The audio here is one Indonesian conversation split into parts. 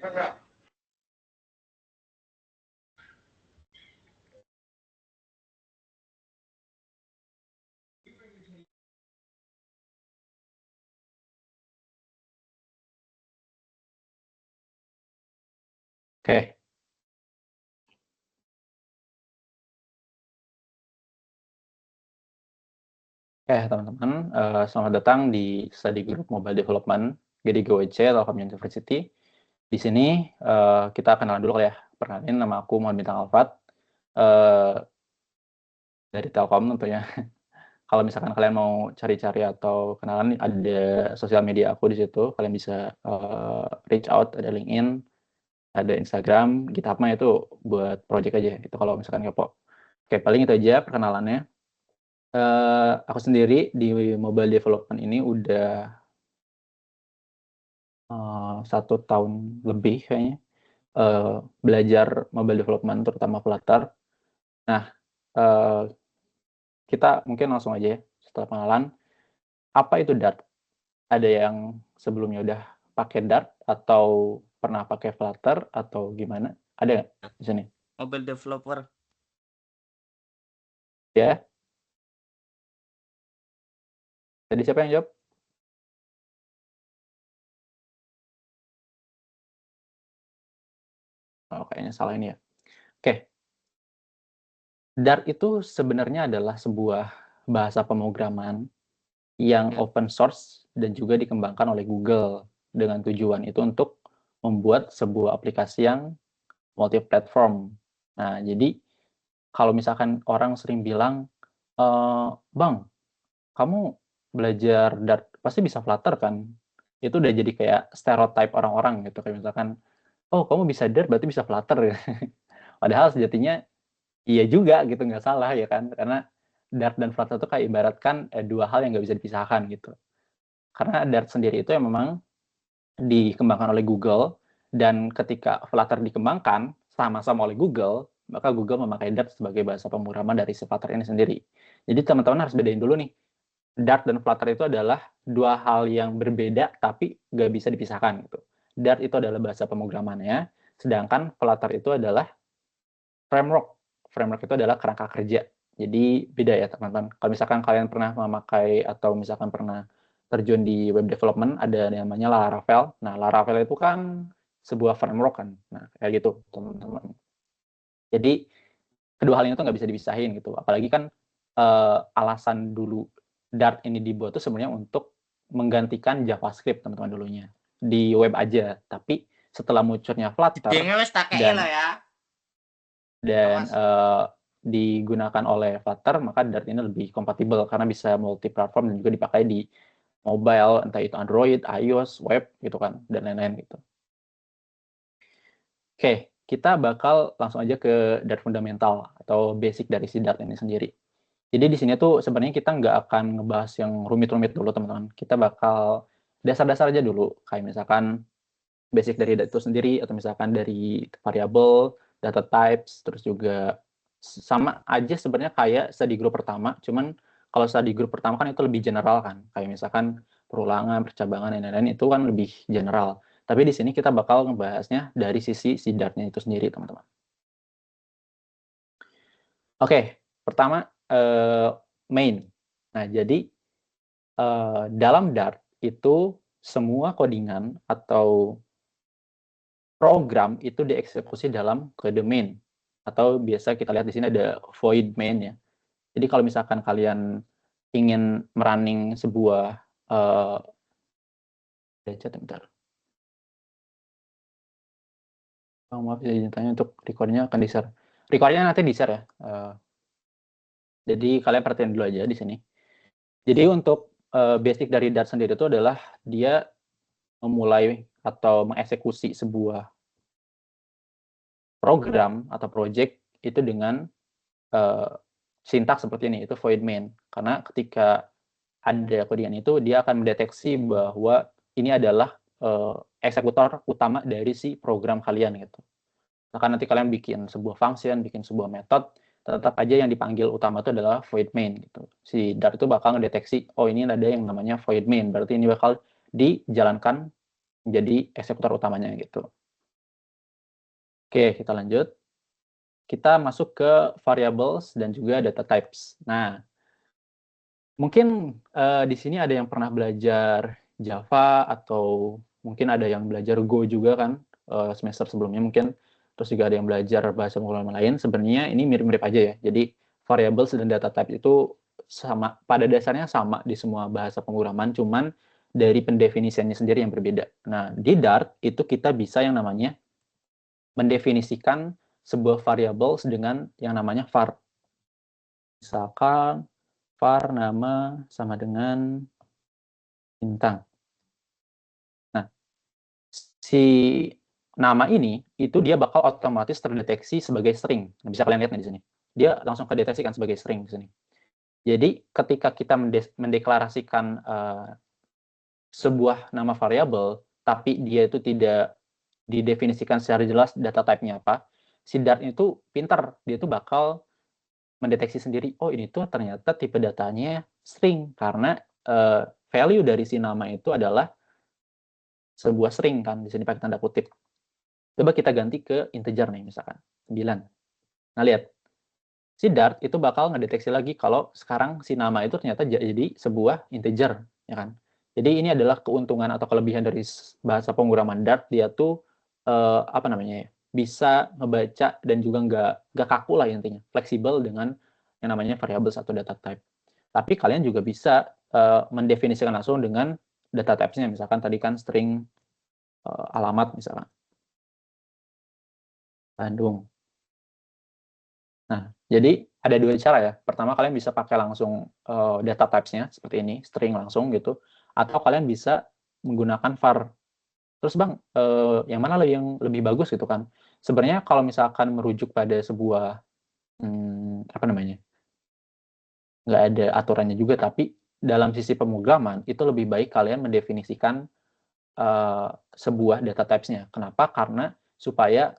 Oke, teman-teman, selamat datang di Study Group Mobile Development GDGOC Telkom University. Di sini kita kenalan dulu kali ya. Perkenalin, nama aku Muhammad Bintang Alfat dari Telkom tentunya. Kalau misalkan kalian mau cari-cari atau kenalan, ada sosial media aku di situ. Kalian bisa reach out, ada LinkedIn, ada Instagram, GitHub-nya itu buat project aja. Itu kalau misalkan kepo. Oke, paling itu aja perkenalannya. Aku sendiri di mobile development ini udah 1 tahun lebih kayaknya belajar mobile development terutama Flutter. Nah, kita mungkin langsung aja ya setelah pengenalan, apa itu Dart? Ada yang sebelumnya udah pakai Dart atau pernah pakai Flutter atau gimana? Ada nggak di sini? Mobile developer. Ya? Jadi siapa yang jawab? Oh, kayaknya salah ini ya. Oke. Dart itu sebenarnya adalah sebuah bahasa pemrograman yang open source dan juga dikembangkan oleh Google dengan tujuan itu untuk membuat sebuah aplikasi yang multi-platform. Nah, jadi kalau misalkan orang sering bilang, "Bang, kamu belajar Dart pasti bisa Flutter kan?" Itu udah jadi kayak stereotype orang-orang gitu, kayak misalkan, "Oh, kamu bisa Dart berarti bisa Flutter." Padahal sejatinya iya juga gitu, nggak salah ya kan, karena Dart dan Flutter itu kayak ibaratkan, 2 hal yang nggak bisa dipisahkan gitu. Karena Dart sendiri itu yang memang dikembangkan oleh Google, dan ketika Flutter dikembangkan sama-sama oleh Google, maka Google memakai Dart sebagai bahasa pemrograman dari si Flutter ini sendiri. Jadi teman-teman harus bedain dulu nih, Dart dan Flutter itu adalah 2 hal yang berbeda tapi nggak bisa dipisahkan gitu. Dart itu adalah bahasa pemrogramannya, sedangkan Flutter itu adalah framework. Framework itu adalah kerangka kerja. Jadi beda ya teman-teman. Kalau misalkan kalian pernah memakai atau misalkan pernah terjun di web development, ada namanya Laravel. Nah, Laravel itu kan sebuah framework kan. Nah, kayak gitu teman-teman. Jadi kedua hal ini tuh nggak bisa dipisahin gitu. Apalagi kan alasan dulu Dart ini dibuat tuh sebenarnya untuk menggantikan JavaScript teman-teman dulunya di web aja. Tapi setelah munculnya Flutter Jedenge wis tak kei lo dan ya. dan Awas. digunakan oleh Flutter, maka Dart ini lebih kompatibel karena bisa multi-platform dan juga dipakai di mobile, entah itu Android, iOS, web gitu kan, dan lain-lain gitu. Oke, kita bakal langsung aja ke Dart fundamental atau basic dari si Dart ini sendiri. Jadi di sini tuh sebenarnya kita nggak akan ngebahas yang rumit-rumit dulu teman-teman. Kita bakal dasar-dasar aja dulu, kayak misalkan basic dari Dart itu sendiri, atau misalkan dari variabel, data types, terus juga sama aja sebenarnya kayak study group pertama, cuman kalau study group pertama kan itu lebih general kan, kayak misalkan perulangan, percabangan, dan lain-lain itu kan lebih general. Tapi di sini kita bakal ngebahasnya dari sisi si Dart-nya itu sendiri, teman-teman. Oke, pertama main. Nah, jadi dalam Dart itu semua codingan atau program itu dieksekusi dalam kode main, atau biasa kita lihat di sini ada void main ya. Jadi kalau misalkan kalian ingin merunning sebuah bentar. Oh, maaf ya izin tanya untuk recordnya akan di-share. Recordnya nanti di-share ya. Jadi kalian perhatiin dulu aja di sini. Jadi untuk basic dari Dart sendiri itu adalah dia memulai atau mengeksekusi sebuah program atau project itu dengan sintaks seperti ini, itu void main. Karena ketika ada codingan itu, dia akan mendeteksi bahwa ini adalah eksekutor utama dari si program kalian gitu. Maka nanti kalian bikin sebuah function, bikin sebuah method, tetap aja yang dipanggil utama itu adalah void main gitu. Si Dart itu bakal mendeteksi, oh ini ada yang namanya void main, berarti ini bakal dijalankan menjadi eksekutor utamanya gitu. Oke, kita lanjut. Kita masuk ke variables dan juga data types. Nah, mungkin di sini ada yang pernah belajar Java atau mungkin ada yang belajar Go juga kan semester sebelumnya mungkin. Terus juga ada yang belajar bahasa pemrograman lain. Sebenarnya ini mirip-mirip aja ya. Jadi variables dan data type itu sama, pada dasarnya sama di semua bahasa pemrograman, cuman dari pendefinisiannya sendiri yang berbeda. Nah, di Dart itu kita bisa yang namanya mendefinisikan sebuah variables dengan yang namanya var. Misalkan var nama sama dengan bintang. Nah, si nama ini itu dia bakal otomatis terdeteksi sebagai string. Nah, bisa kalian lihat nih di sini. Dia langsung kedeteksikan sebagai string di sini. Jadi ketika kita mendeklarasikan sebuah nama variabel, tapi dia itu tidak didefinisikan secara jelas data type-nya apa, si Dart itu pintar, dia itu bakal mendeteksi sendiri, oh ini tuh ternyata tipe datanya string, karena value dari si nama itu adalah sebuah string kan, di sini pakai tanda kutip. Coba kita ganti ke integer nih, misalkan 9. Nah, lihat. Si Dart itu bakal ngedeteksi lagi kalau sekarang si nama itu ternyata jadi sebuah integer, ya kan? Jadi ini adalah keuntungan atau kelebihan dari bahasa pemrograman Dart, dia tuh apa namanya ya? Bisa ngebaca dan juga nggak kaku lah intinya, fleksibel dengan yang namanya variables atau data type. Tapi kalian juga bisa mendefinisikan langsung dengan data types-nya, misalkan tadi kan string alamat misalkan. Bandung. Nah, jadi ada dua cara ya. Pertama, kalian bisa pakai langsung data types-nya seperti ini, string langsung gitu. Atau kalian bisa menggunakan var. Terus Bang, yang mana yang lebih bagus gitu kan? Sebenarnya kalau misalkan merujuk pada sebuah apa namanya, nggak ada aturannya juga, tapi dalam sisi pemrograman itu lebih baik kalian mendefinisikan sebuah data types-nya. Kenapa? Karena supaya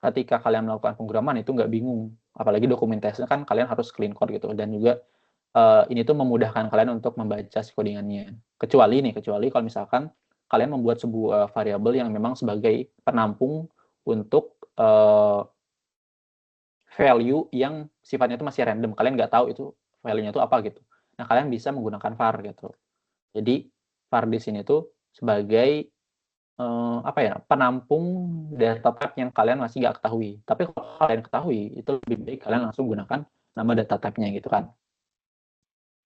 ketika kalian melakukan pemrograman itu nggak bingung. Apalagi dokumentasinya kan kalian harus clean code gitu. Dan juga ini tuh memudahkan kalian untuk membaca si codingannya. Kecuali kalau misalkan kalian membuat sebuah variabel yang memang sebagai penampung untuk value yang sifatnya itu masih random. Kalian nggak tahu itu value-nya itu apa gitu. Nah, kalian bisa menggunakan var gitu. Jadi var di sini tuh sebagai apa ya, penampung data type yang kalian masih nggak ketahui. Tapi kalau kalian ketahui, itu lebih baik kalian langsung gunakan nama data type-nya gitu kan.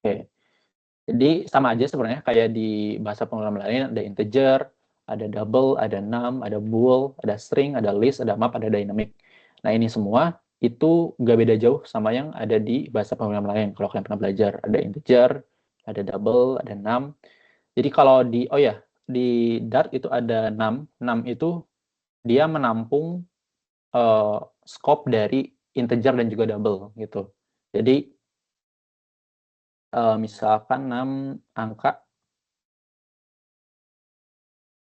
Oke. Jadi sama aja sebenarnya kayak di bahasa pemrograman lain, ada integer, ada double, ada num, ada bool, ada string, ada list, ada map, ada dynamic. Nah, ini semua itu nggak beda jauh sama yang ada di bahasa pemrograman lain. Kalau kalian pernah belajar, ada integer, ada double, ada num. Jadi kalau di Dart itu ada num. Num itu dia menampung scope dari integer dan juga double gitu. Jadi misalkan 6 angka,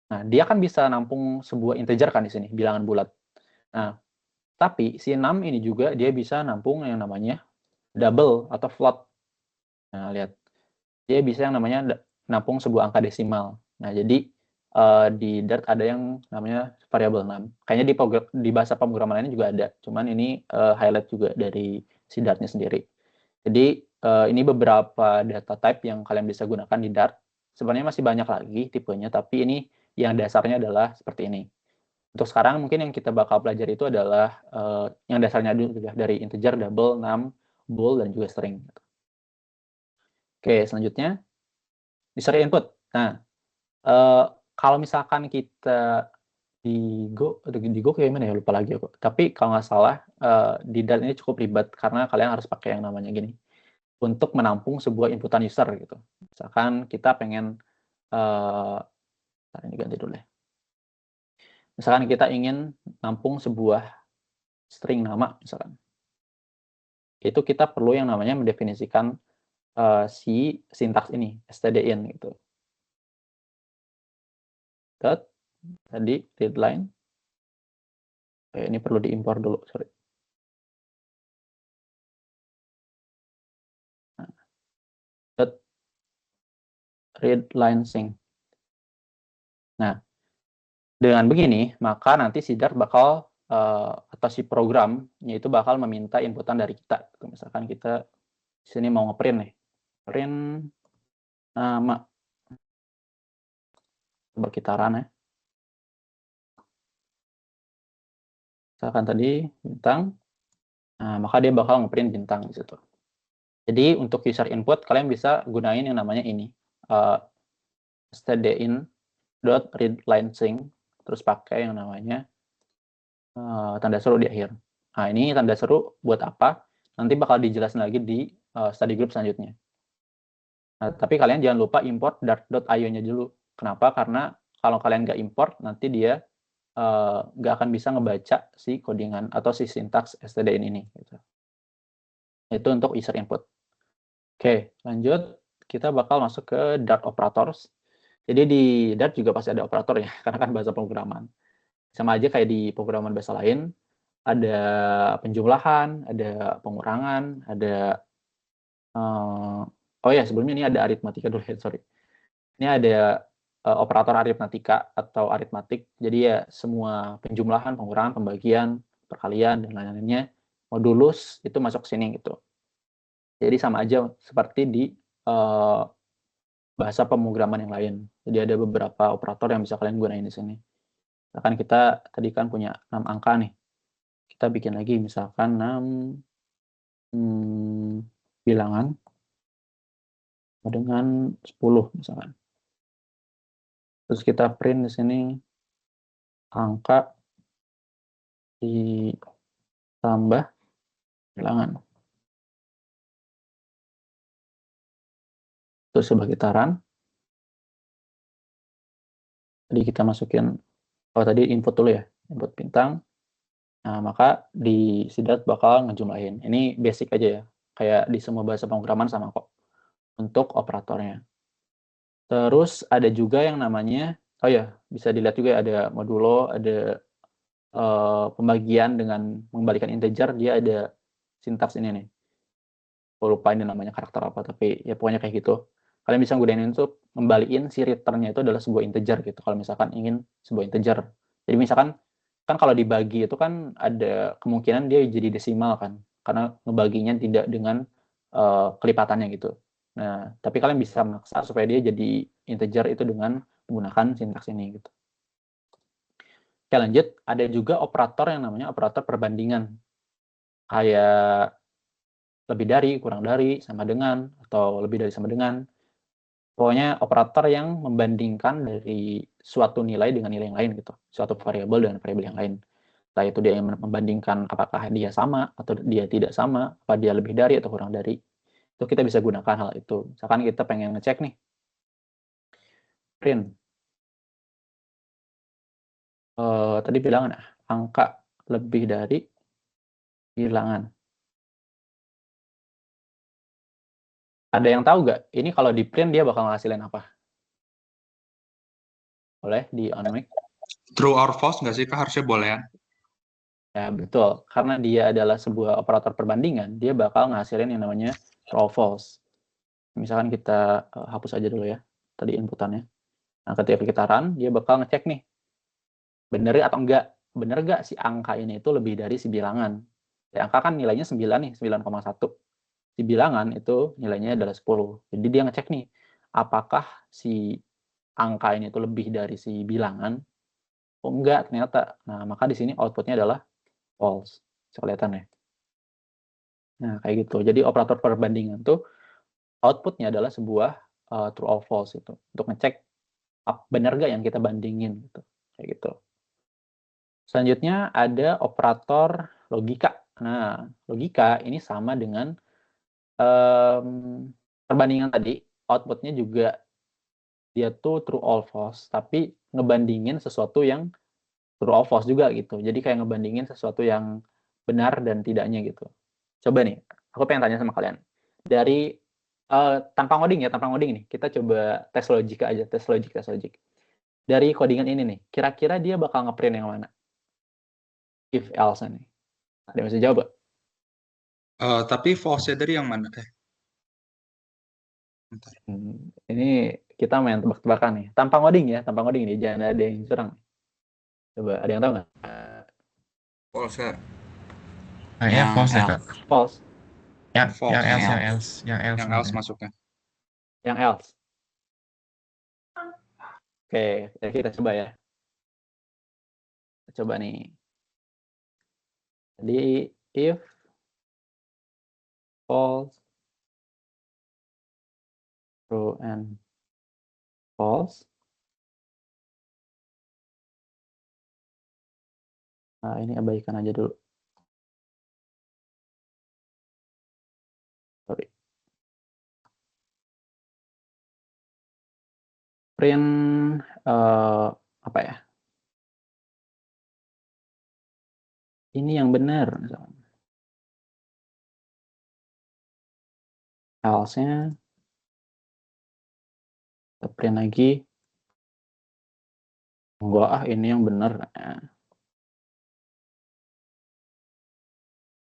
nah dia kan bisa nampung sebuah integer kan di sini, bilangan bulat. Nah, tapi si 6 ini juga dia bisa nampung yang namanya double atau float. Nah, lihat. Dia bisa yang namanya nampung sebuah angka desimal. Nah, jadi di Dart ada yang namanya variabel 6. Kayaknya di bahasa pemrograman lainnya juga ada, cuman ini highlight juga dari si Dart-nya sendiri. Jadi ini beberapa data type yang kalian bisa gunakan di Dart. Sebenarnya masih banyak lagi tipenya, tapi ini yang dasarnya adalah seperti ini. Untuk sekarang mungkin yang kita bakal pelajari itu adalah yang dasarnya dulu ya, dari integer, double, num, bool, dan juga string. Oke, selanjutnya user input. Nah, kalau misalkan kita di Go kayak gimana ya, lupa lagi aku. Tapi kalau nggak salah di Dart ini cukup ribet karena kalian harus pakai yang namanya gini untuk menampung sebuah inputan user gitu. Misalkan kita pengen ini ganti dulu ya. Misalkan kita ingin nampung sebuah string nama misalkan. Itu kita perlu yang namanya mendefinisikan si sintaks ini, stdin gitu. Tadi readline. Ini perlu diimpor dulu, sorry. Readline sync. Nah, dengan begini, maka nanti si Dart bakal atau si programnya itu bakal meminta inputan dari kita. Misalkan kita di sini mau ngeprint nih, print nama, coba kita run ya. Misalkan tadi bintang, nah maka dia bakal ngeprint bintang di situ. Jadi untuk user input kalian bisa gunain yang namanya ini, stdin.readLineSync, terus pakai yang namanya tanda seru di akhir. Nah ini tanda seru buat apa? Nanti bakal dijelasin lagi di study group selanjutnya. Nah, tapi kalian jangan lupa import dart.io-nya dulu. Kenapa? Karena kalau kalian nggak import, nanti dia nggak akan bisa ngebaca si codingan atau si sintaks stdin ini. Gitu. Itu untuk user input. Oke, lanjut. Kita bakal masuk ke Dart operators. Jadi di Dart juga pasti ada operator ya, karena kan bahasa pemrograman. Sama aja kayak di pemrograman bahasa lain, ada penjumlahan, ada pengurangan, ada oh ya sebelumnya ini ada aritmatika dulu ya, sorry. Ini ada operator aritmatika atau aritmatik. Jadi ya semua penjumlahan, pengurangan, pembagian, perkalian dan lain-lainnya, modulus itu masuk sini gitu. Jadi sama aja seperti di bahasa pemrograman yang lain. Jadi ada beberapa operator yang bisa kalian gunain di sini. Misalkan kita tadi kan punya 6 angka nih. Kita bikin lagi misalkan 6 bilangan dengan 10 misalkan. Terus kita print di sini angka ditambah bilangan. Terus coba kita run. Tadi kita masukin, tadi input dulu ya, input bintang. Nah, maka di Sidat bakal ngejumlahin. Ini basic aja ya, kayak di semua bahasa pemrograman sama kok untuk operatornya. Terus ada juga yang namanya, oh ya, bisa dilihat juga ya, ada modulo, ada pembagian dengan mengembalikan integer, dia ada sintaks ini nih. Aku lupa ini namanya karakter apa, tapi ya pokoknya kayak gitu. Kalian bisa gunain itu ngembaliin si return-nya itu adalah sebuah integer gitu, kalau misalkan ingin sebuah integer. Jadi misalkan, kan kalau dibagi itu kan ada kemungkinan dia jadi desimal kan, karena ngebaginya tidak dengan kelipatannya gitu. Nah, tapi kalian bisa maksa supaya dia jadi integer itu dengan menggunakan sintaks ini gitu. Oke, lanjut. Ada juga operator yang namanya operator perbandingan. Kayak lebih dari, kurang dari, sama dengan, atau lebih dari sama dengan. Pokoknya operator yang membandingkan dari suatu nilai dengan nilai yang lain gitu. Suatu variabel dengan variabel yang lain. Entah itu dia membandingkan apakah dia sama atau dia tidak sama, apa dia lebih dari atau kurang dari. Itu kita bisa gunakan hal itu. Misalkan kita pengen ngecek nih, print. Tadi bilangan angka lebih dari bilangan. Ada yang tahu nggak? Ini kalau di print dia bakal ngasilin apa? Boleh di on mic? True or false nggak sih, Kak? Harusnya boleh ya. Ya, betul. Karena dia adalah sebuah operator perbandingan, dia bakal ngasilin yang namanya true or false. Misalkan kita hapus aja dulu ya, tadi inputannya. Nah, ketika kita run, dia bakal ngecek nih, bener atau enggak. Bener nggak si angka ini itu lebih dari si bilangan. Ya, angka kan nilainya 9 nih, 9,1. Si bilangan itu nilainya adalah 10. Jadi dia ngecek nih, apakah si angka ini itu lebih dari si bilangan? Oh enggak, ternyata. Nah, maka di sini outputnya adalah false. Bisa kelihatan ya. Nah, kayak gitu. Jadi operator perbandingan tuh outputnya adalah sebuah true or false itu. Untuk ngecek benar nggak yang kita bandingin gitu. Kayak gitu. Selanjutnya ada operator logika. Nah, logika ini sama dengan perbandingan tadi. Outputnya juga dia tuh true or false, tapi ngebandingin sesuatu yang true or false juga gitu. Jadi kayak ngebandingin sesuatu yang benar dan tidaknya gitu. Coba nih, aku pengen tanya sama kalian. Dari tanpa ngoding ya, tanpa ngoding nih. Kita coba tes logika aja, tes logik. Dari codingan ini nih, kira-kira dia bakal ngeprint yang mana? If else nih. Ada yang bisa jawab gak? Tapi false-nya dari yang mana teh? Bentar. Ini kita main tebak-tebakan nih. Tanpa ngoding ya, tanpa ngoding nih. Jangan ada yang curang. Coba, ada yang tahu nggak? False, Kak. Kayaknya Yang false ya, L. Kak. False. Yang False. else, Yang yang else. else, yang else Yang else maksudnya. masuknya. Yang else. Oke, kita coba ya. Kita coba nih. Jadi if false, true and false. Nah, ini abaikan aja dulu. Sorry. Print apa ya? Ini yang benar misalkan. Else-nya kita print lagi. Enggak, ini yang benar.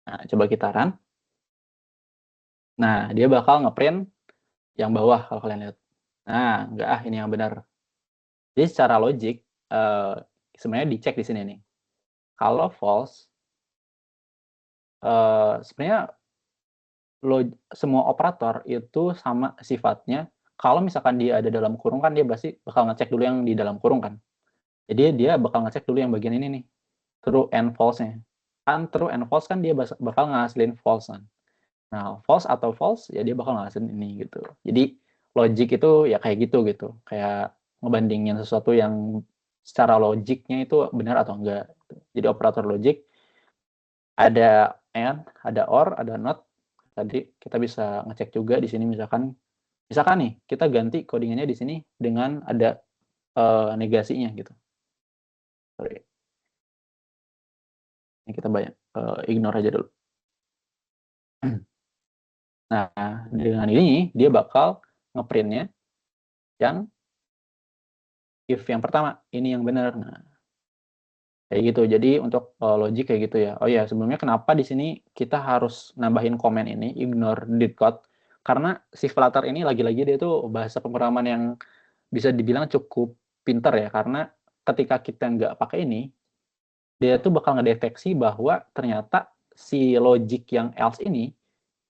Nah, coba kita run. Nah, dia bakal ngeprint yang bawah kalau kalian lihat. Nah, enggak, ini yang benar. Jadi secara logik, sebenarnya dicek di sini nih. Kalau false, sebenarnya semua operator itu sama sifatnya. Kalau misalkan dia ada dalam kurung kan dia pasti bakal ngecek dulu yang di dalam kurung kan. Jadi dia bakal ngecek dulu yang bagian ini nih, true and false-nya. Kan true and false kan dia bakal ngasilin false kan. Nah, false atau false ya dia bakal ngasilin ini gitu. Jadi logic itu ya kayak gitu. Kayak ngebandingin sesuatu yang secara logiknya itu benar atau enggak. Jadi operator logik ada and, ada or, ada not. Tadi kita bisa ngecek juga di sini misalkan nih kita ganti codingannya di sini dengan ada negasinya gitu. Sorry. Ini kita ignore aja dulu. Nah, dengan ini dia bakal ngeprintnya yang if yang pertama ini yang benar. Nah, kayak gitu. Jadi untuk logic kayak gitu ya. Oh ya, sebelumnya kenapa di sini kita harus nambahin komen ini ignore did code karena si Flutter ini lagi-lagi dia tuh bahasa pemrograman yang bisa dibilang cukup pintar ya karena ketika kita nggak pakai ini dia tuh bakal ngedeteksi bahwa ternyata si logic yang else ini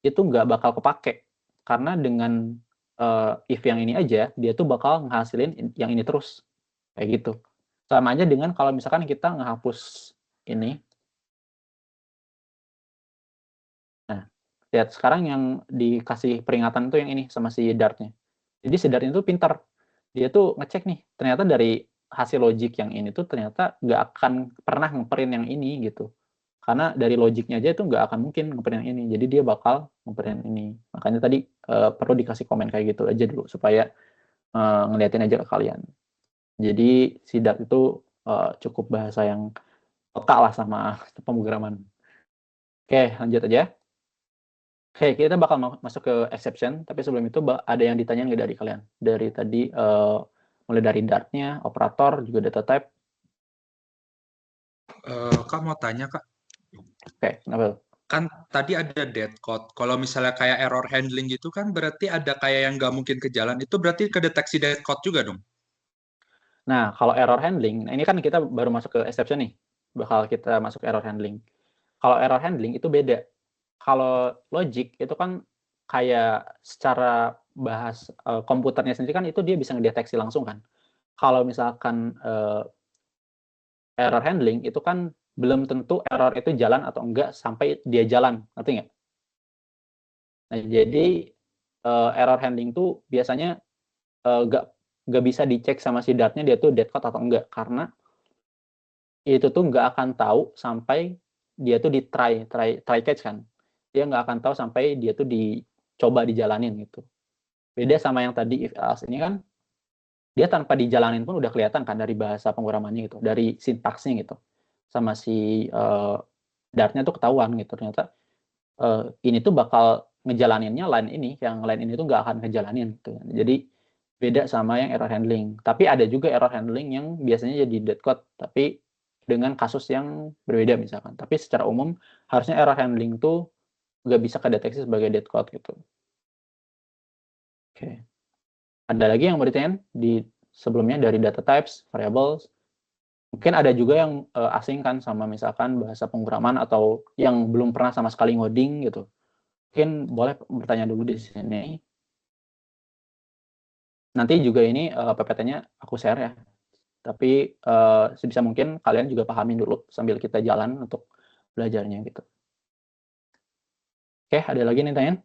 itu nggak bakal kepake karena dengan if yang ini aja dia tuh bakal ngehasilin yang ini terus kayak gitu sama aja dengan kalau misalkan kita ngehapus ini. Nah, lihat sekarang yang dikasih peringatan tuh yang ini sama si Dart-nya. Jadi si Dart itu pintar. Dia tuh ngecek nih, ternyata dari hasil logik yang ini tuh ternyata nggak akan pernah ngeprint yang ini gitu. Karena dari logiknya aja itu nggak akan mungkin ngeprint yang ini. Jadi dia bakal ngeprint ini. Makanya tadi perlu dikasih komen kayak gitu aja dulu supaya ngeliatin aja ke kalian. Jadi si Dart itu cukup bahasa yang peka lah sama pemrograman. Oke, lanjut aja. Oke, kita bakal masuk ke exception, tapi sebelum itu ada yang ditanya nggak dari kalian? Dari tadi, mulai dari Dart-nya, operator, juga data type. Kak mau tanya, Kak. Oke, kenapa? Kan tadi ada dead code. Kalau misalnya kayak error handling gitu kan berarti ada kayak yang nggak mungkin ke jalan. Itu berarti kedeteksi dead code juga dong? Nah, kalau error handling, nah ini kan kita baru masuk ke exception nih, bakal kita masuk error handling. Kalau error handling itu beda. Kalau logic itu kan kayak secara komputernya sendiri kan itu dia bisa ngedeteksi langsung kan. Kalau misalkan error handling itu kan belum tentu error itu jalan atau enggak sampai dia jalan, ngerti nggak? Nah, jadi error handling tuh biasanya nggak bisa dicek sama si Dart-nya dia tuh dead code atau enggak karena itu tuh nggak akan tahu sampai dia tuh di try catch kan. Dia nggak akan tahu sampai dia tuh dicoba dijalanin gitu. Beda sama yang tadi if else ini kan dia tanpa dijalanin pun udah kelihatan kan dari bahasa pemrogramannya gitu, dari sintaksnya gitu. Sama si Dart-nya tuh ketahuan gitu ternyata ini tuh bakal ngejalaninnya line ini, yang line ini tuh nggak akan ngejalanin gitu. Jadi beda sama yang error handling. Tapi ada juga error handling yang biasanya jadi dead code, tapi dengan kasus yang berbeda misalkan. Tapi secara umum harusnya error handling tuh nggak bisa kedeteksi sebagai dead code gitu. Oke. Ada lagi yang mau ditanyain di sebelumnya dari data types, variables? Mungkin ada juga yang asing kan sama misalkan bahasa pemrograman atau yang belum pernah sama sekali ngoding gitu. Mungkin boleh bertanya dulu di sini. Nanti juga ini PPT-nya aku share ya. Tapi sebisa mungkin kalian juga pahamin dulu sambil kita jalan untuk belajarnya gitu. Oke, ada lagi nih tanyain?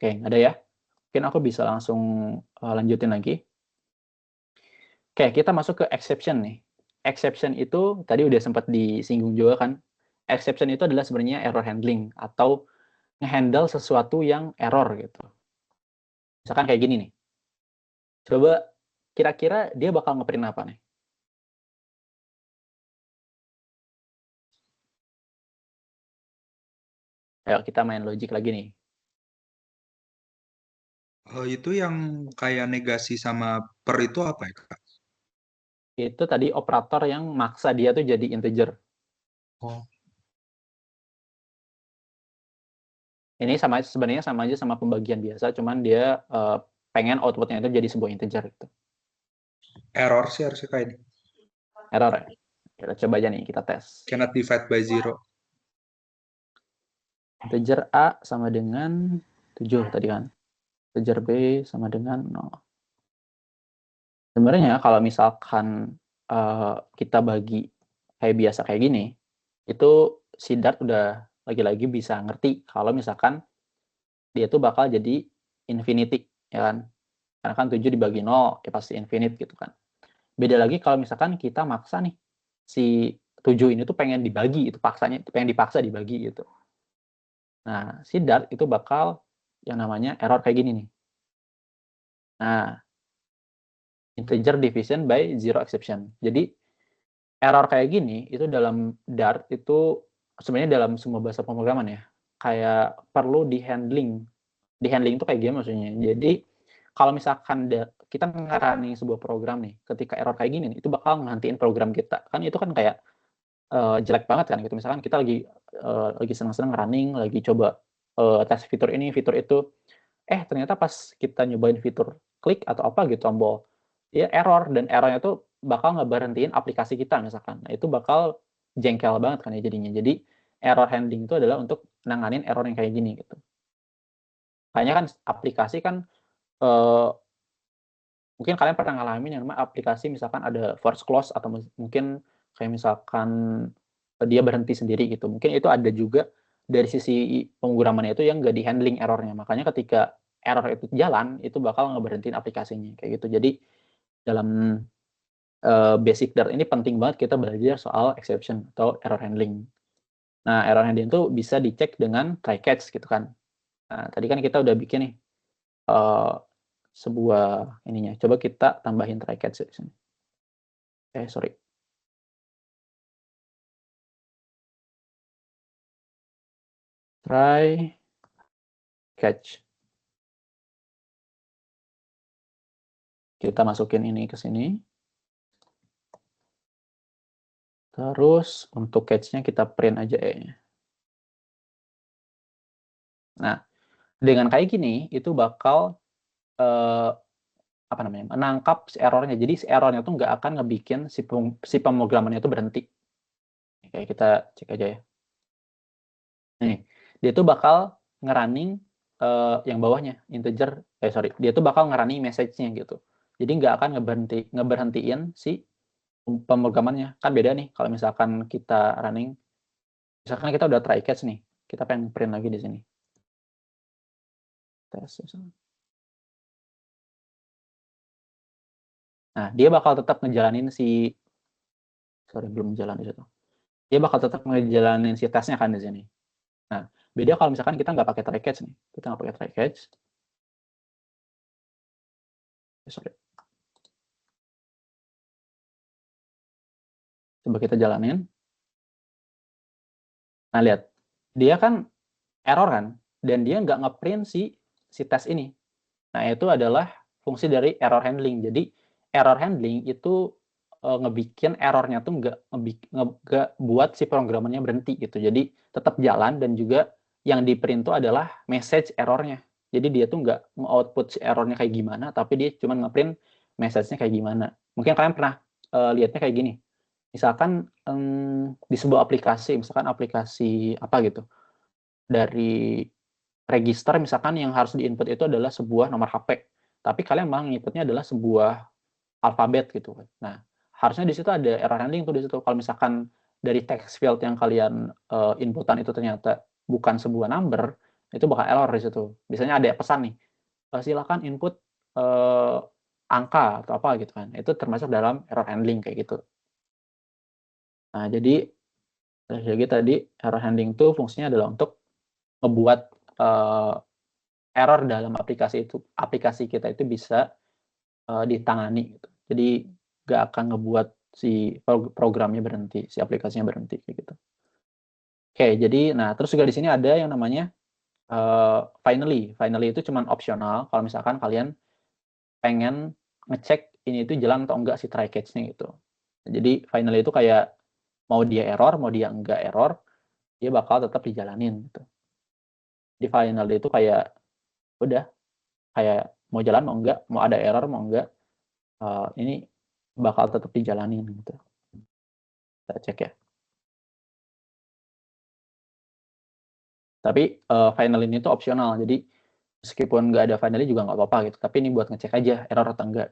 Oke, nggak ada ya? Mungkin aku bisa langsung lanjutin lagi. Oke, kita masuk ke exception nih. Exception itu tadi udah sempat disinggung juga kan. Exception itu adalah sebenarnya error handling atau nge-handle sesuatu yang error gitu. Misalkan kayak gini nih. Coba kira-kira dia bakal nge-print apa nih? Ayo kita main logic lagi nih. Itu yang kayak negasi sama per itu apa ya, Kak? Itu tadi operator yang maksa dia tuh jadi integer. Oh. Ini sebenarnya sama aja sama pembagian biasa, cuman dia pengen outputnya itu jadi sebuah integer gitu. Error sih harusnya kayak ini. Error ya. Kita coba aja nih, kita tes. Cannot divide by 0. Integer A sama dengan 7 tadi kan. Integer B sama dengan 0. Sebenarnya kalau misalkan kita bagi kayak biasa kayak gini, itu si Dart udah lagi-lagi bisa ngerti kalau misalkan dia tuh bakal jadi infinity, ya kan? Karena kan 7 dibagi 0, ya pasti infinite gitu kan. Beda lagi kalau misalkan kita maksa nih, si 7 ini tuh pengen dibagi, itu paksanya, pengen dipaksa dibagi gitu. Nah, si Dart itu bakal yang namanya error kayak gini nih. Nah, integer division by zero exception. Jadi, error kayak gini, itu dalam Dart itu sebenarnya dalam semua bahasa pemrograman ya, kayak perlu di-handling. Di-handling itu kayak gimana maksudnya? Jadi, kalau misalkan kita ngerunning sebuah program nih, ketika error kayak gini nih, itu bakal ngantiin program kita. Kan itu kan kayak jelek banget kan gitu. Misalkan kita lagi senang-senang running, lagi coba tes fitur ini, fitur itu, ternyata pas kita nyobain fitur klik atau apa gitu tombol, ya error dan errornya tuh bakal ngeberhentiin aplikasi kita misalkan. Nah, itu bakal jengkel banget kan ya jadinya. Jadi error handling itu adalah untuk nanganin error yang kayak gini gitu. Kayaknya kan aplikasi kan eh, mungkin kalian pernah ngalamin yang namanya aplikasi misalkan ada force close atau mungkin kayak misalkan dia berhenti sendiri gitu. Mungkin itu ada juga dari sisi pemrogramannya itu yang nggak di-handling errornya. Makanya ketika error itu jalan, itu bakal ngeberhentiin aplikasinya kayak gitu. Jadi dalam basic Dart ini penting banget kita belajar soal exception atau error handling. Nah, error handling itu bisa dicek dengan try catch gitu kan. Nah, tadi kan kita udah bikin nih sebuah ininya. Coba kita tambahin try catch di sini. Sorry. Try catch. Kita masukin ini ke sini. Terus untuk catch-nya kita print aja E-nya. Nah, dengan kayak gini itu bakal menangkap si errornya. Jadi si errornya tuh nggak akan ngebikin si pemrogramannya itu berhenti. Kayak kita cek aja ya. Nih, dia tuh bakal ngerunning yang bawahnya integer. Dia tuh bakal ngerunning message-nya gitu. Jadi nggak akan ngeberhentiin si pemrogramannya. Kan beda nih kalau misalkan kita running, misalkan kita udah try catch nih, kita pengen print lagi di sini. Tes. Nah, dia bakal tetap ngejalanin belum jalan di situ. Dia bakal tetap ngejalanin si tesnya kan di sini. Nah, beda kalau misalkan kita nggak pakai try catch nih. Kita nggak pakai try catch. Coba kita jalanin. Nah, lihat. Dia kan error kan? Dan dia nggak ngeprint si tes ini. Nah, itu adalah fungsi dari error handling. Jadi, error handling itu ngebikin errornya tuh nggak buat si programmernya berhenti gitu. Jadi, tetap jalan dan juga yang di print itu adalah message errornya. Jadi, dia tuh nggak nge-output si errornya kayak gimana, tapi dia cuma nge-print message-nya kayak gimana. Mungkin kalian pernah lihatnya kayak gini. Misalkan di sebuah aplikasi, misalkan aplikasi apa gitu, dari register misalkan yang harus di-input itu adalah sebuah nomor HP, tapi kalian malah nginputnya adalah sebuah alfabet gitu. Nah, harusnya di situ ada error handling tuh di situ. Kalau misalkan dari text field yang kalian inputan itu ternyata bukan sebuah number, itu bakal error di situ. Biasanya ada pesan nih, silakan input angka atau apa gitu kan. Itu termasuk dalam error handling kayak gitu. Nah, jadi tadi error handling itu fungsinya adalah untuk membuat error dalam aplikasi kita itu bisa ditangani gitu. Jadi nggak akan ngebuat si programnya berhenti, si aplikasinya berhenti kayak gitu. Oke, jadi nah terus juga di sini ada yang namanya finally. Finally itu cuman opsional kalau misalkan kalian pengen ngecek ini itu jalan atau enggak si try catch-nya gitu. Jadi finally itu kayak mau dia error, mau dia enggak error, dia bakal tetap dijalanin gitu. Di final itu kayak udah kayak mau jalan mau enggak, mau ada error mau enggak, ini bakal tetap dijalanin gitu. Kita cek ya. Tapi final ini tuh opsional, jadi meskipun nggak ada finally juga nggak apa-apa gitu. Tapi ini buat ngecek aja error atau enggak.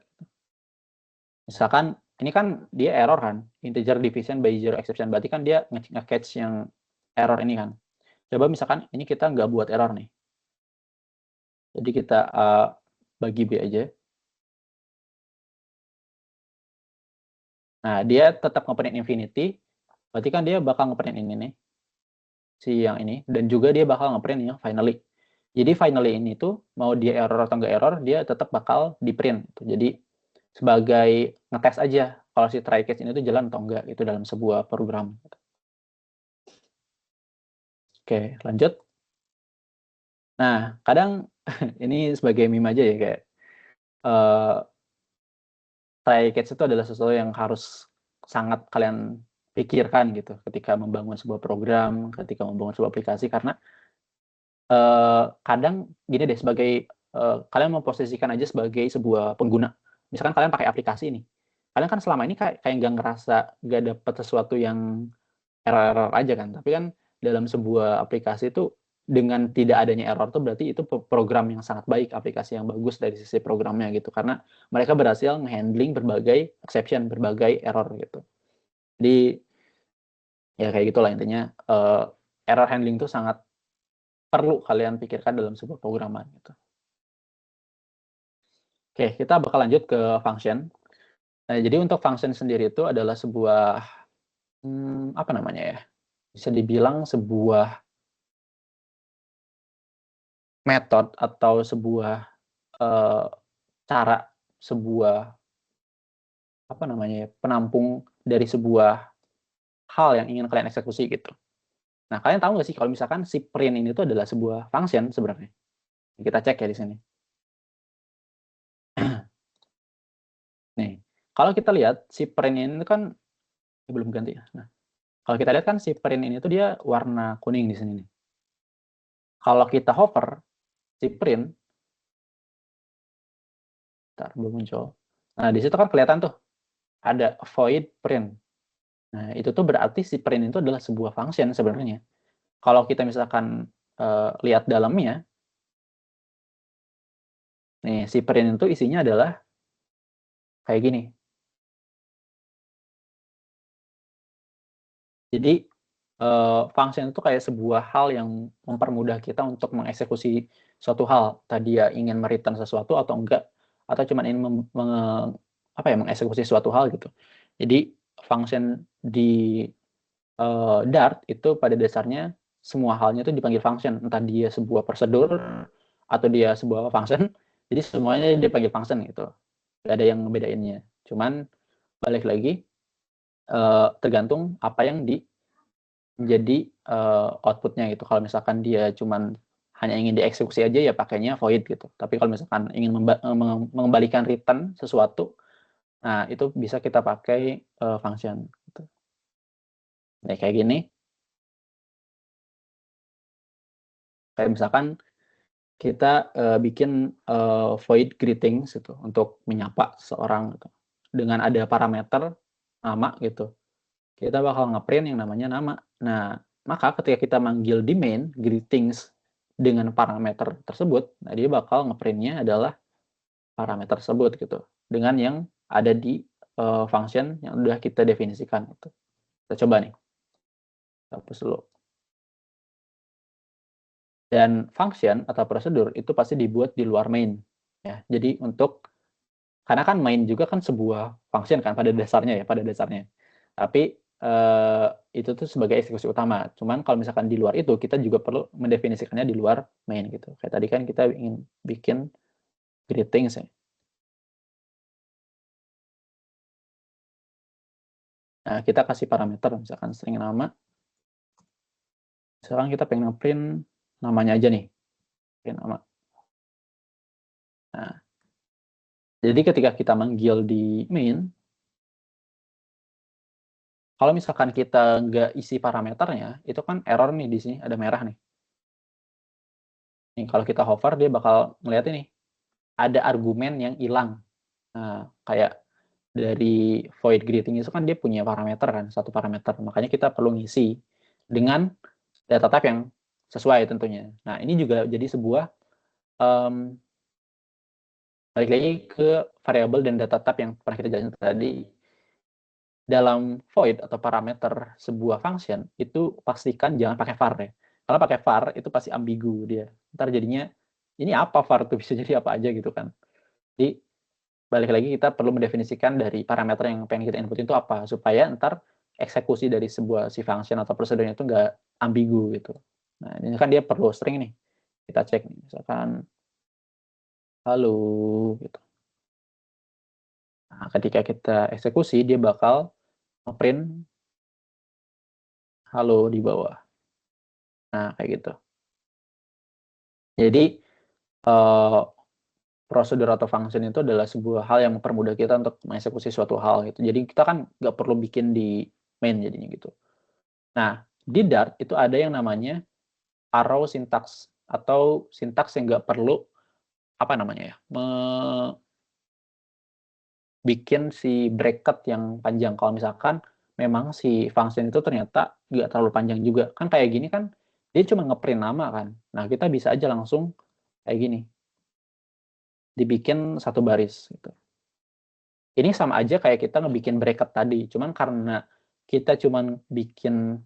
Misalkan ini kan dia error kan, integer division by zero exception, berarti kan dia nge-catch yang error ini kan. Coba misalkan ini kita nggak buat error nih. Jadi kita bagi B aja. Nah, dia tetap ngeprint infinity, berarti kan dia bakal ngeprint ini nih, si yang ini, dan juga dia bakal ngeprint yang finally. Jadi finally ini tuh mau dia error atau nggak error, dia tetap bakal di print. Jadi sebagai ngetes aja kalau si try catch ini tuh jalan atau enggak itu dalam sebuah program. Oke, lanjut. Nah, kadang ini sebagai meme aja ya kayak try catch itu adalah sesuatu yang harus sangat kalian pikirkan gitu ketika membangun sebuah program, ketika membangun sebuah aplikasi karena kadang gini deh sebagai kalian memposisikan aja sebagai sebuah pengguna. Misalkan kalian pakai aplikasi nih, kalian kan selama ini kayak nggak ngerasa nggak dapet sesuatu yang error-error aja kan, tapi kan dalam sebuah aplikasi itu dengan tidak adanya error tuh berarti itu program yang sangat baik, aplikasi yang bagus dari sisi programnya gitu, karena mereka berhasil nge-handling berbagai exception, berbagai error gitu. Jadi ya kayak gitulah intinya, error handling itu sangat perlu kalian pikirkan dalam sebuah programan gitu. Oke, kita bakal lanjut ke function. Nah, jadi untuk function sendiri itu adalah sebuah apa namanya ya? Bisa dibilang sebuah metode atau sebuah cara, sebuah apa namanya ya? Penampung dari sebuah hal yang ingin kalian eksekusi gitu. Nah, kalian tahu nggak sih kalau misalkan si print ini tuh adalah sebuah function sebenarnya? Kita cek ya di sini. Nih, kalau kita lihat si print ini kan belum ganti ya. Nah, kalau kita lihat kan si print ini tuh dia warna kuning di sini nih. Kalau kita hover si print, bentar, belum muncul. Nah, di situ kan kelihatan tuh ada void print. Nah, itu tuh berarti si print itu adalah sebuah function sebenarnya. Kalau kita misalkan lihat dalamnya, nih si print itu isinya adalah kayak gini. Jadi function itu kayak sebuah hal yang mempermudah kita untuk mengeksekusi suatu hal. Tadi ya ingin mereturn sesuatu atau enggak, atau cuma ingin mengeksekusi suatu hal gitu. Jadi function di Dart itu pada dasarnya semua halnya itu dipanggil function, entah dia sebuah prosedur atau dia sebuah function. Jadi semuanya dipanggil function gitu. Gak ada yang ngebedainnya. Cuman balik lagi tergantung apa yang menjadi outputnya gitu. Kalau misalkan dia cuman hanya ingin dieksekusi aja ya pakainya void gitu. Tapi kalau misalkan ingin mengembalikan return sesuatu, nah itu bisa kita pakai function. Gitu. Nah, kayak gini. Kayak misalkan kita bikin void greetings gitu untuk menyapa seseorang gitu. Dengan ada parameter nama gitu. Kita bakal ngeprint yang namanya nama. Nah, maka ketika kita manggil di main greetings dengan parameter tersebut, nah dia bakal ngeprintnya adalah parameter tersebut gitu. Dengan yang ada di function yang udah kita definisikan gitu. Kita coba nih. Hapus dulu. Dan function atau prosedur itu pasti dibuat di luar main. Ya, jadi karena kan main juga kan sebuah function kan pada dasarnya ya, pada dasarnya. Tapi itu tuh sebagai eksekusi utama. Cuman kalau misalkan di luar itu kita juga perlu mendefinisikannya di luar main gitu. Kayak tadi kan kita ingin bikin greetings ya. Nah, kita kasih parameter misalkan string nama. Sekarang kita pengen print namanya aja nih. Print nama. Nah, jadi ketika kita manggil di main, kalau misalkan kita nggak isi parameternya, itu kan error nih di sini, ada merah nih. Nih, kalau kita hover, dia bakal ngeliat ini. Ada argumen yang hilang. Nah, kayak dari void greeting itu kan dia punya parameter kan, satu parameter. Makanya kita perlu ngisi dengan data type yang sesuai tentunya. Nah, ini juga jadi sebuah balik lagi ke variabel dan data type yang pernah kita jelasin tadi. Dalam void atau parameter sebuah function, itu pastikan jangan pakai var ya. Kalau pakai var, itu pasti ambigu dia. Ntar jadinya, ini apa var tuh? Bisa jadi apa aja gitu kan. Jadi, balik lagi kita perlu mendefinisikan dari parameter yang pengen kita input itu apa, supaya ntar eksekusi dari sebuah si function atau prosedurnya itu nggak ambigu gitu. Nah, ini kan dia perlu string nih. Kita cek nih, misalkan halo gitu. Nah, ketika kita eksekusi, dia bakal nge-print halo di bawah. Nah, kayak gitu. Jadi, prosedur atau function itu adalah sebuah hal yang mempermudah kita untuk mengeksekusi suatu hal gitu. Jadi kita kan nggak perlu bikin di main jadinya gitu. Nah, di Dart itu ada yang namanya arrow syntax atau sintaks yang nggak perlu apa namanya ya, bikin si bracket yang panjang. Kalau misalkan memang si function itu ternyata nggak terlalu panjang juga. Kan kayak gini kan dia cuma ngeprint nama kan. Nah, kita bisa aja langsung kayak gini. Dibikin satu baris gitu. Ini sama aja kayak kita ngebikin bracket tadi, cuman karena kita cuman bikin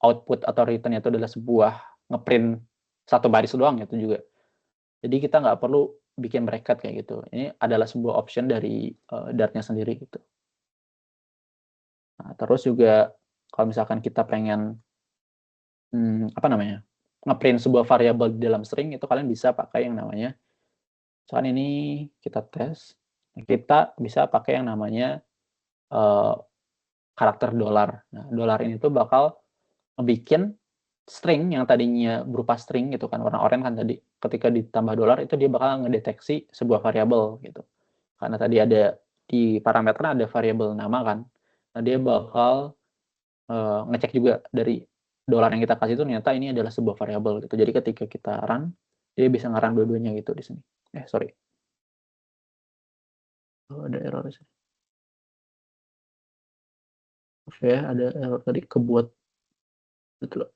output atau return itu adalah sebuah ngeprint satu baris doang itu juga. Jadi kita nggak perlu bikin bracket kayak gitu. Ini adalah sebuah option dari Dart-nya sendiri gitu. Nah, terus juga kalau misalkan kita pengen apa namanya, ngeprint sebuah variabel di dalam string itu kalian bisa pakai yang namanya, misalkan ini kita tes, kita bisa pakai yang namanya karakter dolar. Nah, dolar ini tuh bakal ngebikin string yang tadinya berupa string gitu kan, warna oranye kan tadi. Ketika ditambah dolar itu dia bakal ngedeteksi sebuah variabel gitu. Karena tadi ada di parameternya ada variabel nama kan. Nah, dia bakal ngecek juga dari dolar yang kita kasih itu ternyata ini adalah sebuah variabel gitu. Jadi ketika kita run, dia bisa nge-run dua-duanya gitu di sini. Sorry. Oh, ada error di sini. Oke, ada error tadi kebuat gitu loh.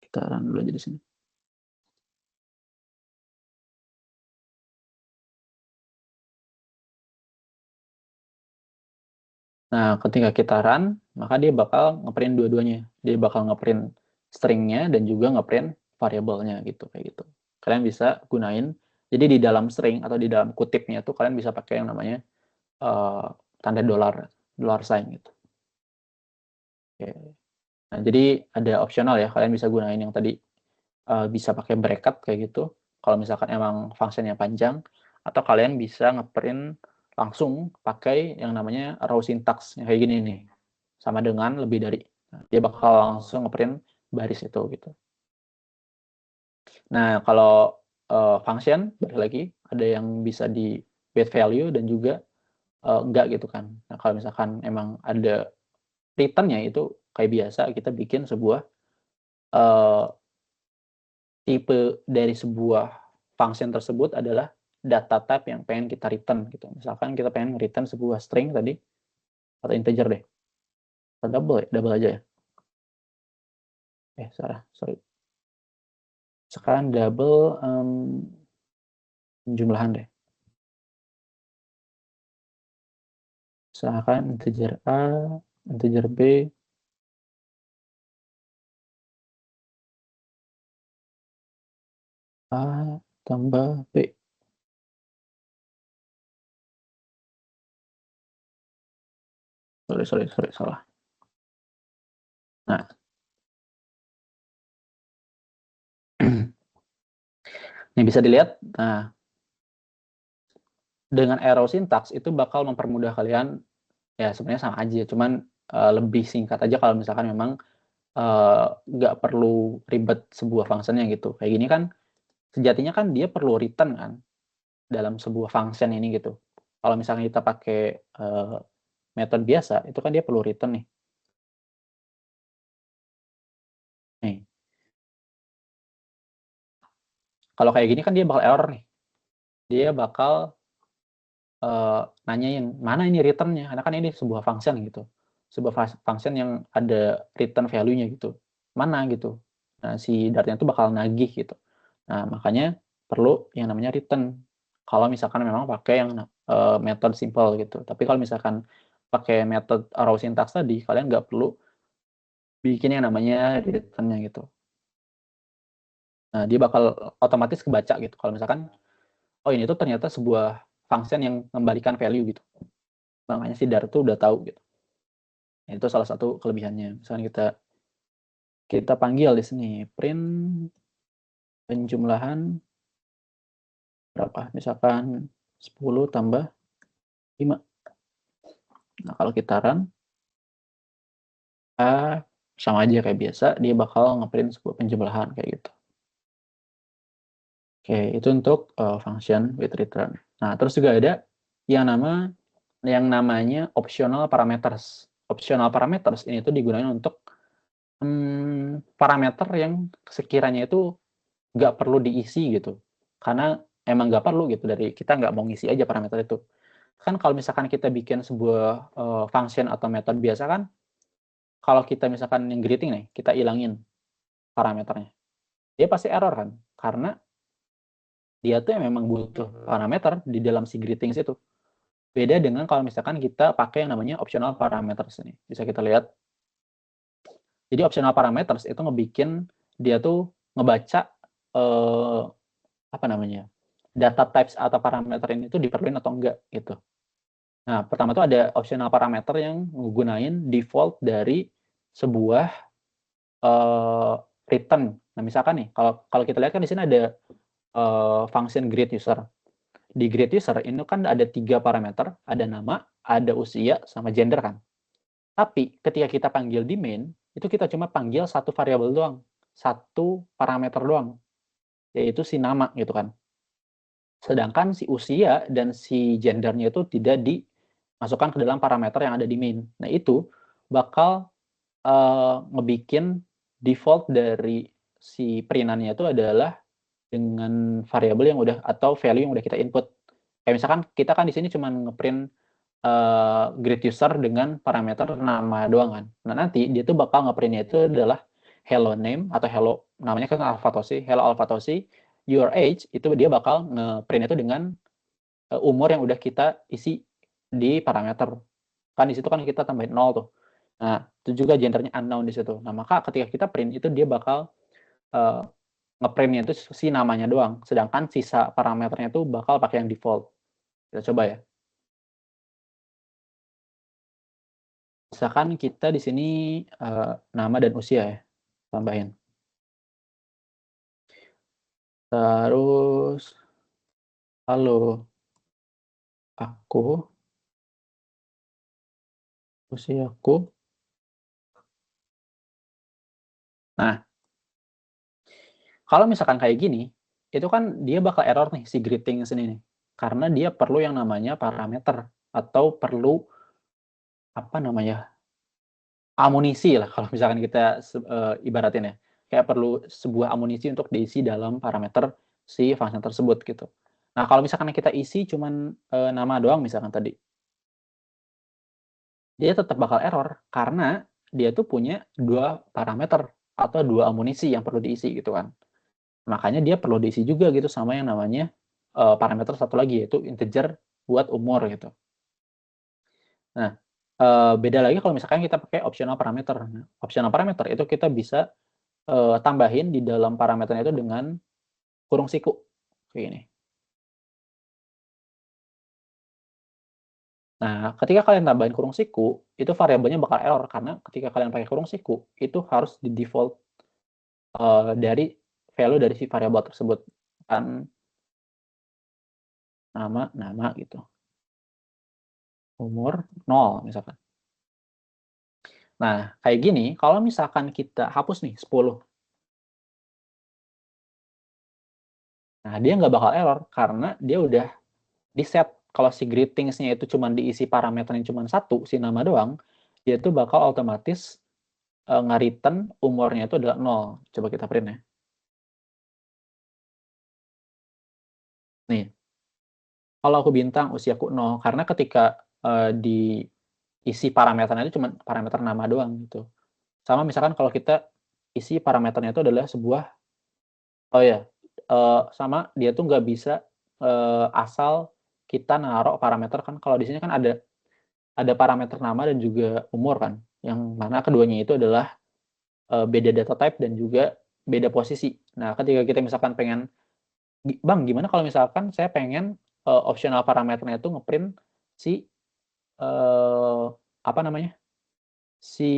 Kita run dulu aja di sini. Nah, ketika kita run, maka dia bakal ngeprint dua-duanya. Dia bakal ngeprint string-nya dan juga ngeprint variabelnya gitu, kayak gitu. Kalian bisa gunain. Jadi di dalam string atau di dalam kutipnya tuh kalian bisa pakai yang namanya tanda dollar sign gitu. Oke. Nah, jadi ada opsional ya, kalian bisa gunain yang tadi bisa pakai bracket kayak gitu. Kalau misalkan emang fungsinya panjang, atau kalian bisa ngeprint langsung pakai yang namanya raw syntax yang kayak gini nih, sama dengan lebih dari. Nah, dia bakal langsung ngeprint baris itu gitu. Nah, kalau function balik lagi ada yang bisa di wait value dan juga enggak gitu kan. Nah, kalau misalkan emang ada return-nya itu kayak biasa kita bikin sebuah tipe dari sebuah function tersebut adalah data type yang pengen kita return gitu. Misalkan kita pengen return sebuah string tadi atau integer deh. Atau double aja ya. Sorry. Sekarang double jumlahan deh. Misalkan integer A, integer B, A tambah B. Sorry, salah. Nah, ini bisa dilihat, nah, dengan arrow syntax itu bakal mempermudah kalian, ya sebenarnya sama aja, cuman lebih singkat aja kalau misalkan memang nggak perlu ribet sebuah functionnya gitu. Kayak gini kan, sejatinya kan dia perlu return kan, dalam sebuah function ini gitu. Kalau misalnya kita pakai method biasa, itu kan dia perlu return nih. Nih. Kalau kayak gini kan dia bakal error nih. Dia bakal nanyain, mana ini return-nya? Karena kan ini sebuah function gitu. Sebuah function yang ada return value-nya gitu. Mana gitu. Nah, si Dart-nya itu bakal nagih gitu. Nah, makanya perlu yang namanya return. Kalau misalkan memang pakai yang method simple gitu. Tapi kalau misalkan pakai method arrow syntax tadi, kalian nggak perlu bikin yang namanya return-nya gitu. Nah, dia bakal otomatis kebaca gitu. Kalau misalkan, oh ini tuh ternyata sebuah function yang memberikan value gitu. Makanya si Dart tuh udah tahu gitu. Nah, itu salah satu kelebihannya. Misalkan kita panggil di sini print penjumlahan berapa? Misalkan 10 tambah 5. Nah, kalau kita run, sama aja kayak biasa, dia bakal ngeprint sebuah penjumlahan kayak gitu. Oke, itu untuk function with return. Nah, terus juga ada yang namanya optional parameters. Optional parameters ini tuh digunakan untuk parameter yang sekiranya itu nggak perlu diisi gitu. Karena emang nggak perlu gitu, dari kita nggak mau ngisi aja parameter itu. Kan kalau misalkan kita bikin sebuah function atau method biasa kan, kalau kita misalkan yang greeting nih, kita ilangin parameternya. Dia pasti error kan, karena dia tuh memang butuh parameter di dalam si greetings itu. Beda dengan kalau misalkan kita pakai yang namanya optional parameters ini. Bisa kita lihat. Jadi optional parameters itu ngebikin dia tuh ngebaca apa namanya, data types atau parameter ini tuh diperluin atau enggak gitu. Nah, pertama tuh ada optional parameter yang menggunakan default dari sebuah return. Nah, misalkan nih, kalau kita lihat kan di sini ada function greet user. Di greet user ini kan ada 3 parameter, ada nama, ada usia, sama gender kan. Tapi ketika kita panggil di main, itu kita cuma panggil satu variabel doang, satu parameter doang, yaitu si nama gitu kan. Sedangkan si usia dan si gendernya itu tidak dimasukkan ke dalam parameter yang ada di main. Nah, itu bakal ngebikin default dari si perintannya itu adalah dengan variabel yang udah atau value yang udah kita input. Kayak misalkan kita kan di sini cuma ngeprint greet user dengan parameter nama doang kan. Nah, nanti dia tuh bakal ngeprintnya itu adalah hello name atau hello, namanya kan Alphatosi, hello Alphatosi, your age, itu dia bakal ngeprint itu dengan umur yang udah kita isi di parameter. Kan di situ kan kita tambahin 0 tuh. Nah, itu juga gendernya unknown di situ. Nah, maka ketika kita print itu dia bakal ngeprintnya itu si namanya doang. Sedangkan sisa parameternya itu bakal pakai yang default. Kita coba ya. Misalkan kita di sini nama dan usia ya, tambahin. Terus, halo, aku, usiaku. Nah, kalau misalkan kayak gini, itu kan dia bakal error nih si greeting sini nih. Karena dia perlu yang namanya parameter atau perlu apa namanya, amunisi lah kalau misalkan kita ibaratin ya. kayak perlu sebuah amunisi untuk diisi dalam parameter si function tersebut gitu. Nah, kalau misalkan kita isi cuman nama doang misalkan tadi, dia tetap bakal error karena dia tuh punya 2 parameter atau 2 amunisi yang perlu diisi gitu kan. Makanya dia perlu diisi juga gitu sama yang namanya parameter satu lagi, yaitu integer buat umur gitu. Nah, beda lagi kalau misalkan kita pakai optional parameter. Nah, optional parameter itu kita bisa tambahin di dalam parameternya itu dengan kurung siku kayak gini. Nah, ketika kalian tambahin kurung siku, itu variabelnya bakal error karena ketika kalian pakai kurung siku, itu harus di default dari value dari si variabel tersebut. Kan nama gitu. Umur 0 misalkan. Nah, kayak gini, kalau misalkan kita hapus nih 10. Nah, dia nggak bakal error karena dia udah di-set. Kalau si greetings-nya itu cuma diisi parameternya cuma 1, si nama doang, dia tuh bakal otomatis nge-return umurnya itu adalah 0. Coba kita print ya. Nih, kalau aku bintang, usiaku 0. Karena ketika diisi parameternya itu cuma parameter nama doang gitu. Sama misalkan kalau kita isi parameternya itu adalah sebuah, oh ya, sama dia tuh nggak bisa asal kita naruh parameter kan kalau di sini kan ada parameter nama dan juga umur kan, yang mana keduanya itu adalah beda data type dan juga beda posisi. Nah, ketika kita misalkan pengen, Bang, gimana kalau misalkan saya pengen optional parameternya itu ngeprint si apa namanya, si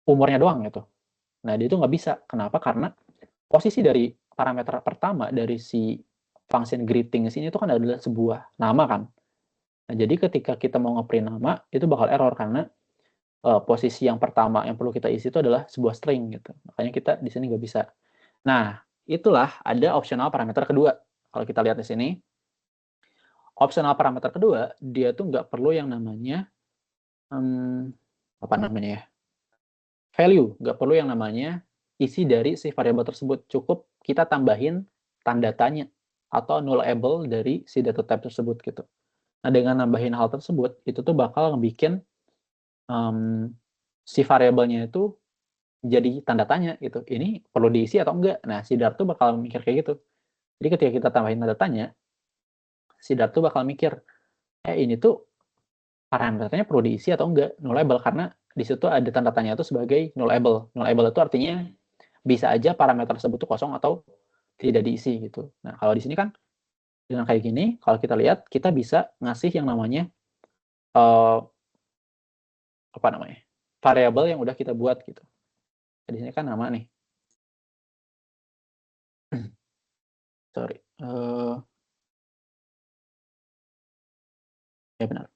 umurnya doang gitu. Nah, dia itu nggak bisa. Kenapa? Karena posisi dari parameter pertama dari si function greetings ini itu kan adalah sebuah nama kan. Nah, jadi ketika kita mau ngeprint nama, itu bakal error karena posisi yang pertama yang perlu kita isi itu adalah sebuah string gitu. Makanya kita di sini nggak bisa. Nah, itulah ada optional parameter kedua. Kalau kita lihat di sini, optional parameter kedua, dia tuh nggak perlu yang namanya, apa namanya ya, value. Nggak perlu yang namanya isi dari si variabel tersebut. Cukup kita tambahin tanda tanya atau nullable dari si data type tersebut gitu. Nah, dengan nambahin hal tersebut, itu tuh bakal ngebikin si variabelnya itu jadi tanda tanya gitu. Ini perlu diisi atau enggak? Nah, si Dart tuh bakal mikir kayak gitu. Jadi ketika kita tambahin tanda tanya, si Dart tuh bakal mikir, ini tuh parameternya perlu diisi atau enggak? Nullable karena di situ ada tanda tanya itu sebagai nullable. Nullable itu artinya bisa aja parameter tersebut tuh kosong atau tidak diisi gitu. Nah, kalau di sini kan dengan kayak gini, kalau kita lihat kita bisa ngasih yang namanya apa namanya? Variabel yang udah kita buat gitu. Di sini kan nama nih. Sorry. Ya benar.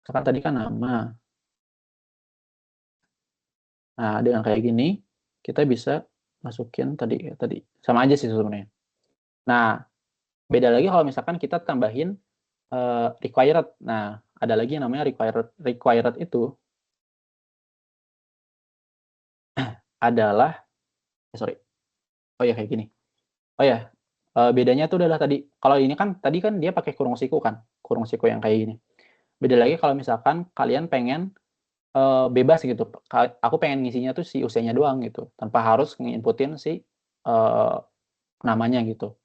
Karena tadi kan nama. Nah, dengan kayak gini, kita bisa masukin tadi sama aja sih sebenarnya. Nah, beda lagi kalau misalkan kita tambahin required. Nah, ada lagi yang namanya required itu adalah, sorry. Oh ya kayak gini. Oh ya, bedanya tuh adalah tadi. Kalau ini kan tadi kan dia pakai kurung siku kan, kurung siku yang kayak gini. Beda lagi kalau misalkan kalian pengen bebas gitu. Aku pengen ngisinya tuh si usianya doang gitu, tanpa harus nginputin si namanya gitu.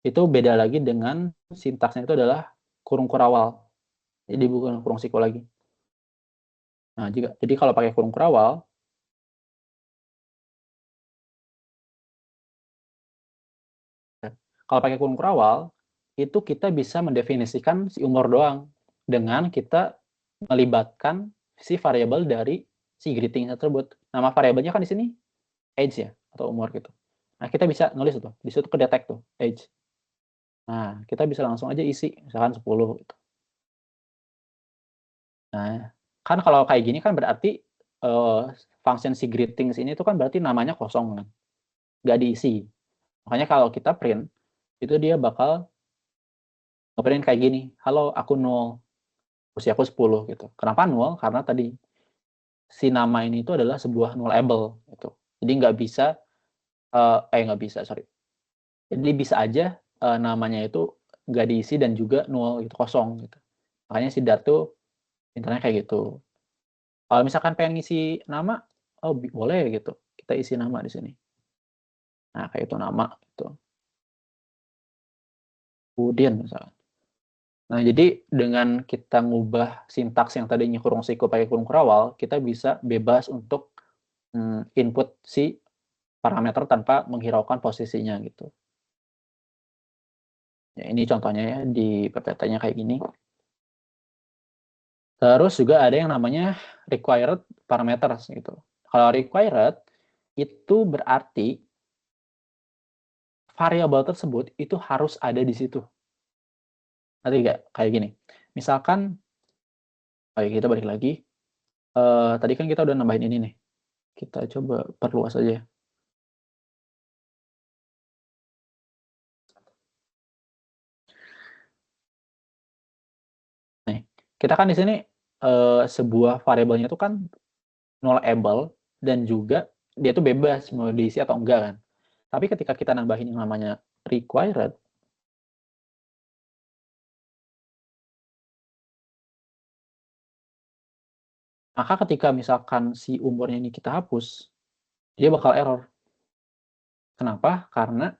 Itu beda lagi dengan sintaksnya itu adalah kurung kurawal. Jadi bukan kurung siku lagi. Nah, jadi kalau pakai kurung kurawal, itu kita bisa mendefinisikan si umur doang dengan kita melibatkan si variabel dari si greeting tersebut. Nama variabelnya kan di sini age ya atau umur gitu. Nah, kita bisa nulis tuh, di situ kedetek tuh age. Nah, kita bisa langsung aja isi misalkan 10 gitu. Nah, kan kalau kayak gini kan berarti function si greetings ini tuh kan berarti namanya kosong kan, nggak diisi. Makanya kalau kita print, itu dia bakal nge-print kayak gini, halo aku 0, usiaku 10 gitu. Kenapa 0? Karena tadi si nama ini itu adalah sebuah nullable gitu. Jadi nggak bisa nggak bisa, sorry. Jadi bisa aja namanya itu nggak diisi dan juga null gitu, kosong gitu. Makanya si Dart tuh pinternya kayak gitu. Kalau misalkan pengen ngisi nama, oh boleh gitu. Kita isi nama di sini. Nah, kayak itu nama gitu. Udin misalkan. Nah, jadi dengan kita ngubah sintaks yang tadinya kurung siku pakai kurung kurawal, kita bisa bebas untuk input si parameter tanpa menghiraukan posisinya gitu. Ya, ini contohnya ya di PPT-nya kayak gini. Terus juga ada yang namanya required parameters gitu. Kalau required itu berarti variabel tersebut itu harus ada di situ. Nanti kayak gini. Misalkan, kita balik lagi. Tadi kan kita udah nambahin ini nih. Kita coba perluas aja. Nih, kita kan di sini sebuah variabelnya itu kan nullable dan juga dia tuh bebas mau diisi atau enggak kan. Tapi ketika kita nambahin yang namanya required, maka ketika misalkan si umurnya ini kita hapus, dia bakal error. Kenapa? Karena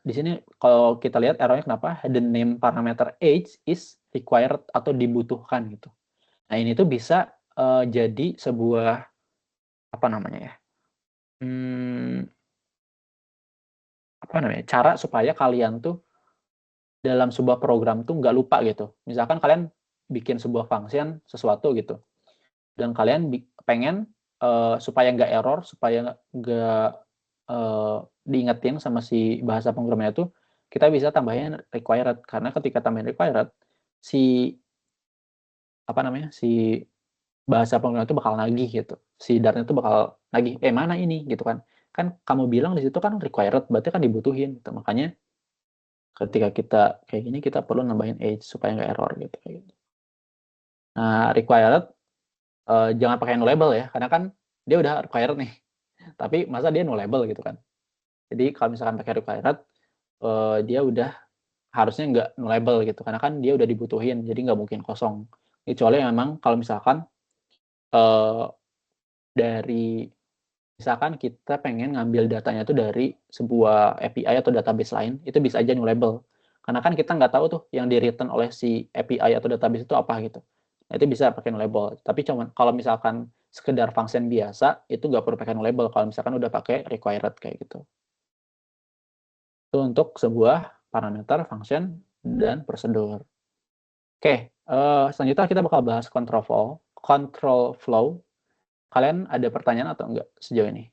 di sini kalau kita lihat errornya kenapa? The name parameter age is required atau dibutuhkan gitu. Nah, ini tuh bisa jadi sebuah apa namanya ya? Apa namanya? Cara supaya kalian tuh dalam sebuah program tuh nggak lupa gitu. Misalkan kalian bikin sebuah function sesuatu gitu, dan kalian pengen supaya nggak error, supaya nggak diingetin sama si bahasa pemrogramannya itu, kita bisa tambahin required. Karena ketika tambahin required, si apa namanya, si bahasa pemrograman itu bakal nagih gitu. Si Dart itu bakal nagih, mana ini gitu kan. Kan kamu bilang di situ kan required, berarti kan dibutuhin gitu. Makanya ketika kita kayak gini, kita perlu nambahin age supaya nggak error gitu. Nah, required jangan pakai nullable ya, karena kan dia udah required nih. Tapi masa dia nullable gitu kan. Jadi kalau misalkan pakai required, dia udah harusnya nggak nullable gitu, karena kan dia udah dibutuhin, jadi nggak mungkin kosong. Kecuali memang kalau misalkan dari misalkan kita pengen ngambil datanya itu dari sebuah API atau database lain, itu bisa aja nullable. Karena kan kita nggak tahu tuh yang di-return oleh si API atau database itu apa gitu. Nah, itu bisa pakai nullable. Tapi cuman kalau misalkan sekedar function biasa, itu nggak perlu pakai nullable kalau misalkan udah pakai required kayak gitu. Itu untuk sebuah parameter, function, dan prosedur. Oke, selanjutnya kita bakal bahas control flow. Kalian ada pertanyaan atau enggak sejauh ini?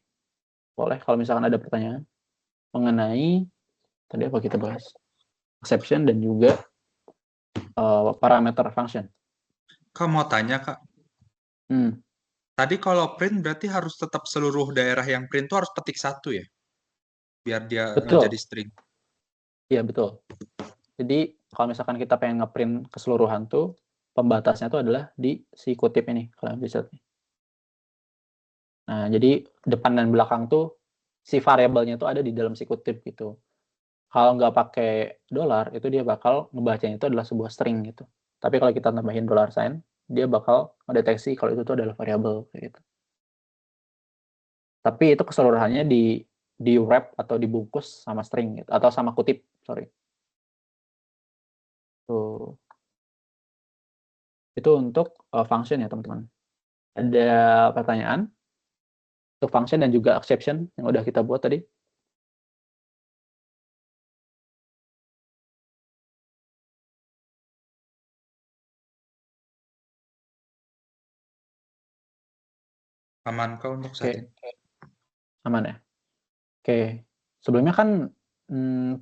Boleh kalau misalkan ada pertanyaan mengenai tadi apa kita bahas? Exception dan juga parameter function. Kak mau tanya, Kak. Tadi kalau print berarti harus tetap seluruh daerah yang print itu harus ketik satu ya? Biar dia Betul. jadi string. Iya, betul. Jadi kalau misalkan kita pengen ngeprint keseluruhan tuh, pembatasnya tuh adalah di si kutip ini. Kalian bisa nih. Nah, jadi depan dan belakang tuh si variabelnya tuh ada di dalam si kutip gitu. Kalau nggak pakai dolar, itu dia bakal ngebacanya itu adalah sebuah string gitu. Tapi kalau kita tambahin $sign, dia bakal mendeteksi kalau itu tuh adalah variabel kayak gitu. Tapi itu keseluruhannya di wrap atau dibungkus sama string gitu, atau sama kutip, sorry. Tuh. Itu untuk function ya, teman-teman. Ada pertanyaan untuk function dan juga exception yang udah kita buat tadi? Aman kok untuk saat ini? Aman ya? Oke. Sebelumnya kan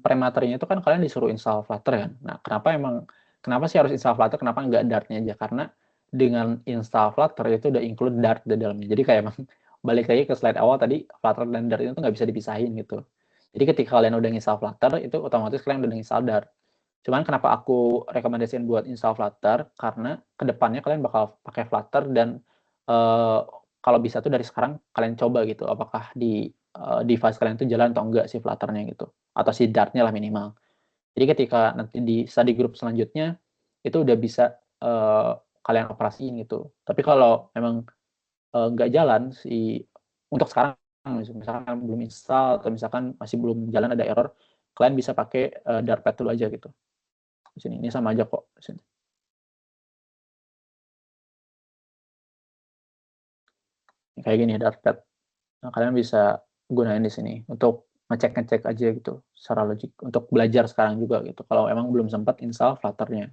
prematerinya itu kan kalian disuruh install Flutter kan. Nah, kenapa sih harus install Flutter? Kenapa nggak Dart-nya aja? Karena dengan install Flutter itu udah include Dart di dalamnya. Jadi kayak emang balik lagi ke slide awal tadi, Flutter dan Dart itu nggak bisa dipisahin gitu. Jadi ketika kalian udah install Flutter, itu otomatis kalian udah install Dart. Cuman kenapa aku rekomendasiin buat install Flutter? Karena kedepannya kalian bakal pakai Flutter dan kalau bisa tuh dari sekarang kalian coba gitu, apakah di device kalian itu jalan atau enggak si Flutter-nya gitu, atau si Dart-nya lah minimal. Jadi ketika nanti di study group selanjutnya, itu udah bisa kalian operasiin gitu. Tapi kalau memang nggak jalan untuk sekarang, misalkan belum install atau misalkan masih belum jalan ada error, kalian bisa pakai Dartpad dulu aja gitu. Di sini ini sama aja kok. Di sini. Kayak gini Dartpad. Nah, kalian bisa gunain di sini untuk ngecek aja gitu secara logik untuk belajar sekarang juga gitu. Kalau emang belum sempat install Flutter-nya.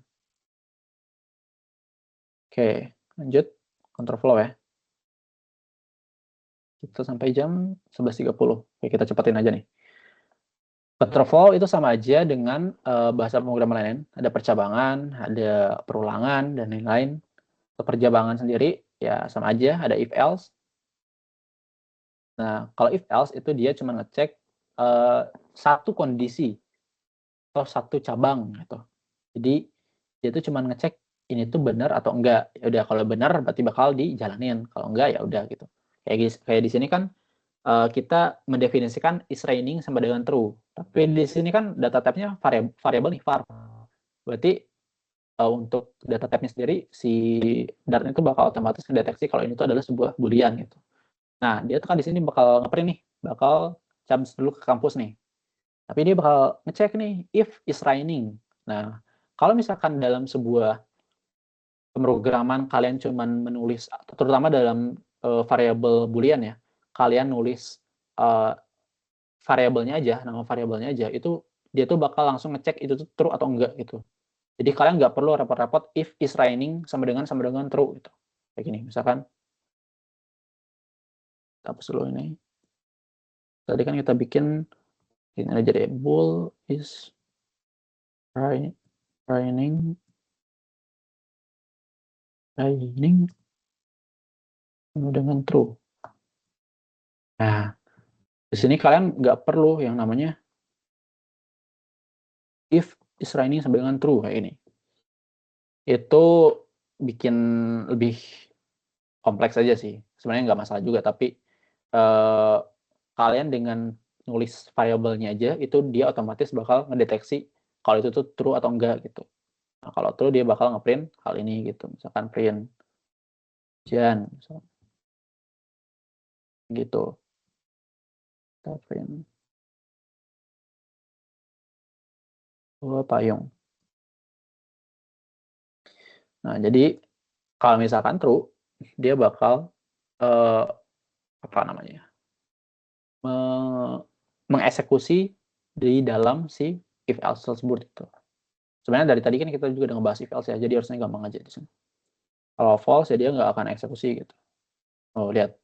Oke, lanjut control flow ya. Kita sampai jam 11.30. Oke, kita cepatin aja nih. Control flow itu sama aja dengan bahasa pemrograman lain. Ada percabangan, ada perulangan, dan lain-lain. Percabangan sendiri ya sama aja, ada if else. Nah, kalau if else itu dia cuma ngecek satu kondisi atau satu cabang gitu. Jadi dia itu cuma ngecek ini tuh benar atau enggak. Ya udah kalau benar berarti bakal dijalanin. Kalau enggak ya udah gitu. Kayak di sini kan kita mendefinisikan is raining sama dengan true. Tapi di sini kan data type-nya variabel nih var. Berarti untuk data type-nya sendiri si Dart itu bakal otomatis mendeteksi kalau ini tuh adalah sebuah boolean gitu. Nah, dia tuh kan di sini bakal ngeprint nih, bakal cabut dulu ke kampus nih. Tapi dia bakal ngecek nih if is raining. Nah, kalau misalkan dalam sebuah pemrograman kalian cuman menulis terutama dalam variabel boolean ya, kalian nulis variabelnya aja, nama variabelnya aja, itu dia tuh bakal langsung ngecek itu tuh true atau enggak gitu. Jadi kalian nggak perlu repot-repot if is raining sama dengan true gitu. Kayak gini, misalkan kita hapus dulu ini. Tadi kan kita bikin ini aja deh, bool is raining sama dengan true. Nah, di sini kalian nggak perlu yang namanya if is raining sama dengan true kayak ini. Itu bikin lebih kompleks aja sih. Sebenarnya nggak masalah juga, tapi kalian dengan nulis variabelnya aja, itu dia otomatis bakal ngedeteksi kalau itu tuh true atau enggak gitu. Nah, kalau true dia bakal ngeprint hal ini gitu. Misalkan print Jan, misalkan. Gitu. Kita print payung. Nah, jadi kalau misalkan true, dia bakal apa namanya? Mengeksekusi di dalam si if else tersebut itu. Sebenarnya dari tadi kan kita juga udah ngebahas if else ya, jadi harusnya gampang aja di sini. Kalau false ya dia nggak akan eksekusi gitu. Oh, lihat.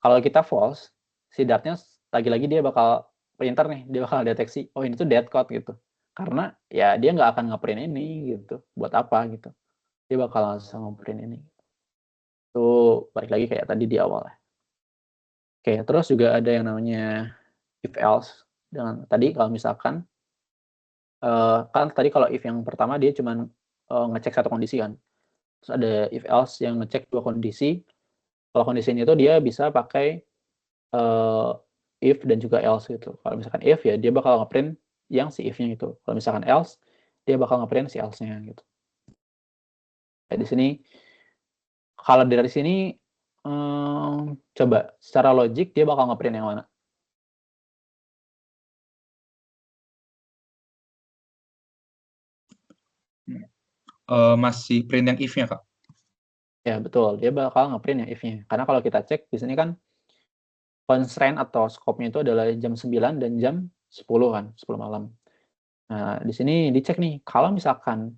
Kalau kita false, si Dart-nya lagi-lagi dia bakal printer nih, dia bakal deteksi, oh ini tuh dead code gitu. Karena ya dia nggak akan nge-print ini gitu. Buat apa gitu. Dia bakal langsung nge-print ini. Itu balik lagi kayak tadi di awal. Oke, terus juga ada yang namanya if else. Dengan tadi kalau misalkan kan tadi kalau if yang pertama dia cuma ngecek satu kondisi kan. Terus ada if else yang ngecek dua kondisi. Kalau kondisinya itu dia bisa pakai if dan juga else gitu. Kalau misalkan if ya dia bakal ngeprint yang si if-nya itu. Kalau misalkan else dia bakal ngeprint si else-nya gitu. Kayak di sini kalau dari sini coba secara logik dia bakal ngeprint yang mana? Masih print yang if-nya, Kak. Ya, betul. Dia bakal ngeprint yang if-nya. Karena kalau kita cek di sini kan constraint atau scope-nya itu adalah jam 9 dan jam 10 kan, 10 malam. Nah, di sini dicek nih, kalau misalkan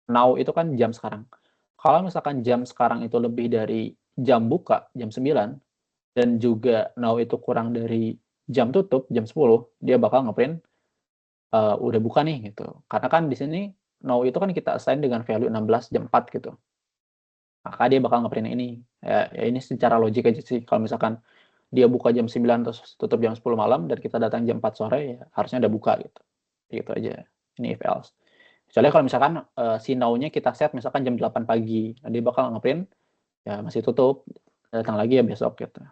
now itu kan jam sekarang. Kalau misalkan jam sekarang itu lebih dari jam buka, jam 9, dan juga now itu kurang dari jam tutup, jam 10, dia bakal ngeprint udah buka nih gitu. Karena kan di sini now itu kan kita assign dengan value 16 jam 4 gitu. Maka dia bakal ngeprint ini. Ya ini secara logik aja sih. Kalau misalkan dia buka jam 9 terus tutup jam 10 malam dan kita datang jam 4 sore ya harusnya udah buka gitu. Gitu aja. Ini if else. Kecuali kalau misalkan si now-nya kita set misalkan jam 8 pagi. Nah, dia bakal ngeprint ya masih tutup. Datang lagi ya besok gitu.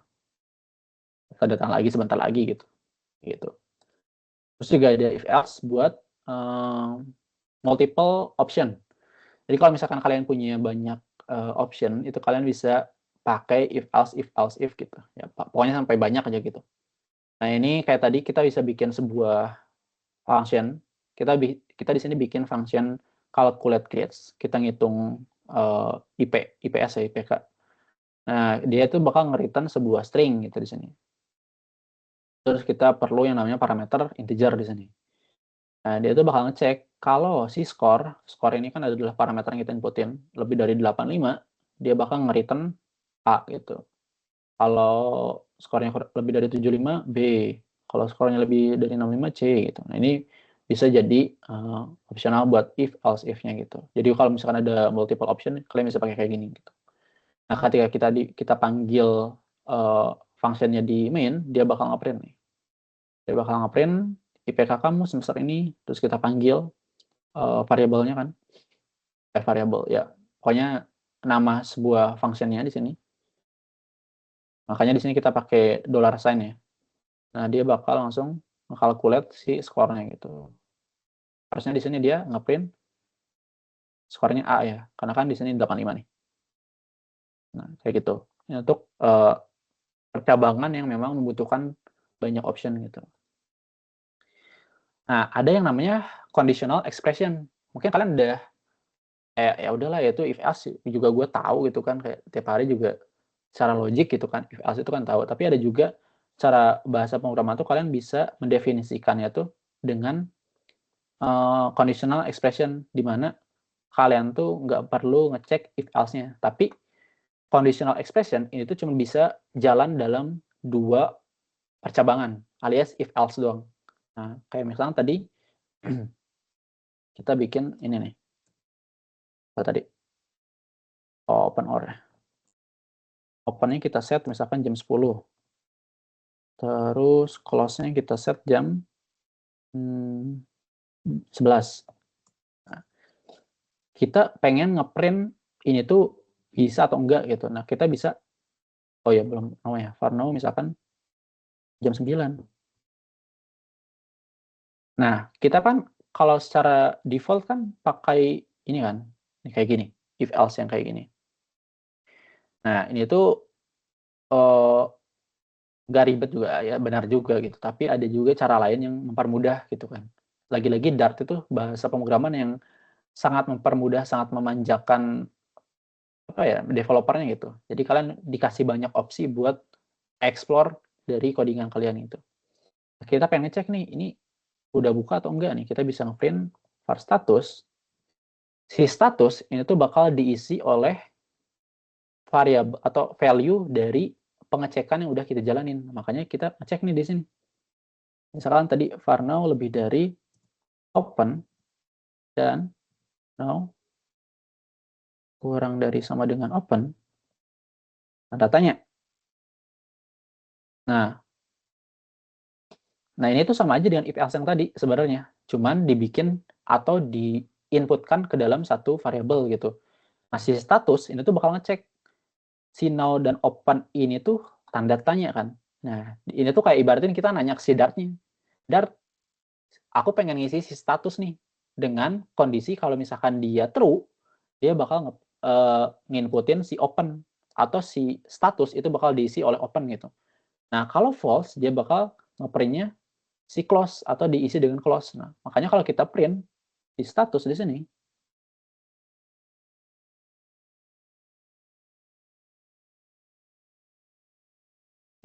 Kita datang lagi sebentar lagi gitu. Terus juga ada if else buat multiple option. Jadi kalau misalkan kalian punya banyak option, itu kalian bisa pakai if else if gitu. Ya, pokoknya sampai banyak aja gitu. Nah ini kayak tadi kita bisa bikin sebuah function. Kita di sini bikin function calculate grades. Kita ngitung IPS ya, IPK. Nah dia itu bakal nge-return sebuah string gitu di sini. Terus kita perlu yang namanya parameter integer di sini. Nah, dia itu bakal ngecek kalau si skor ini kan adalah parameter yang kita inputin, lebih dari 85, dia bakal nge-return A gitu. Kalau skornya lebih dari 75, B. Kalau skornya lebih dari 65, C gitu. Nah, ini bisa jadi opsional buat if, else, if-nya gitu. Jadi kalau misalkan ada multiple option, kalian bisa pakai kayak gini gitu. Nah, ketika kita panggil function-nya di main, dia bakal nge-print nih. Dia bakal nge-print IPK kamu semester ini, terus kita panggil variabelnya kan, variabel ya, pokoknya nama sebuah fungsinya di sini. Makanya di sini kita pakai $sign ya. Nah, dia bakal langsung nge-calculate si skornya gitu. Harusnya di sini dia nge-print skornya A ya, karena kan di sini 85 nih. Nah, kayak gitu. Ini untuk percabangan yang memang membutuhkan banyak option gitu. Nah, ada yang namanya conditional expression. Mungkin kalian udah ya udahlah ya itu if else juga gue tahu gitu kan, kayak tiap hari juga secara logik gitu kan, if else itu kan tahu. Tapi ada juga cara bahasa pemrograman tuh kalian bisa mendefinisikannya tuh dengan conditional expression, di mana kalian tuh nggak perlu ngecek if else-nya. Tapi conditional expression ini tuh cuma bisa jalan dalam dua percabangan, alias if else doang. Nah, kayak misalnya tadi kita bikin ini nih. Apa tadi? Open OR. Open-nya kita set misalkan jam 10. Terus close-nya kita set jam 11. Nah, kita pengen ngeprint ini tuh bisa atau enggak gitu. Nah, kita bisa, oh ya belum namanya, for now misalkan jam 9. Nah, kita kan kalau secara default kan pakai ini kan, kayak gini, if else yang kayak gini. Nah, ini tuh nggak ribet juga ya, benar juga gitu. Tapi ada juga cara lain yang mempermudah gitu kan. Lagi-lagi Dart itu bahasa pemrograman yang sangat mempermudah, sangat memanjakan apa ya, developernya gitu. Jadi kalian dikasih banyak opsi buat explore dari codingan kalian itu. Kita pengen ngecek nih, ini udah buka atau enggak nih. Kita bisa nge-print var status. Si status ini tuh bakal diisi oleh variabel atau value dari pengecekan yang udah kita jalanin. Makanya kita ngecek nih di sini. Misalkan tadi var now lebih dari open dan now kurang dari sama dengan open, tanda tanya. Nah ini tuh sama aja dengan if else yang tadi sebenarnya, cuman dibikin atau diinputkan ke dalam satu variabel gitu. Nah si status ini tuh bakal ngecek si now dan open ini tuh tanda tanya kan. Nah ini tuh kayak ibaratin kita nanya ke si Dart-nya, Dart, aku pengen ngisi si status nih dengan kondisi kalau misalkan dia true, dia bakal nginputin si open atau si status itu bakal diisi oleh open gitu. Nah kalau false dia bakal ngeprintnya si close atau diisi dengan close. Nah, makanya kalau kita print di status di sini,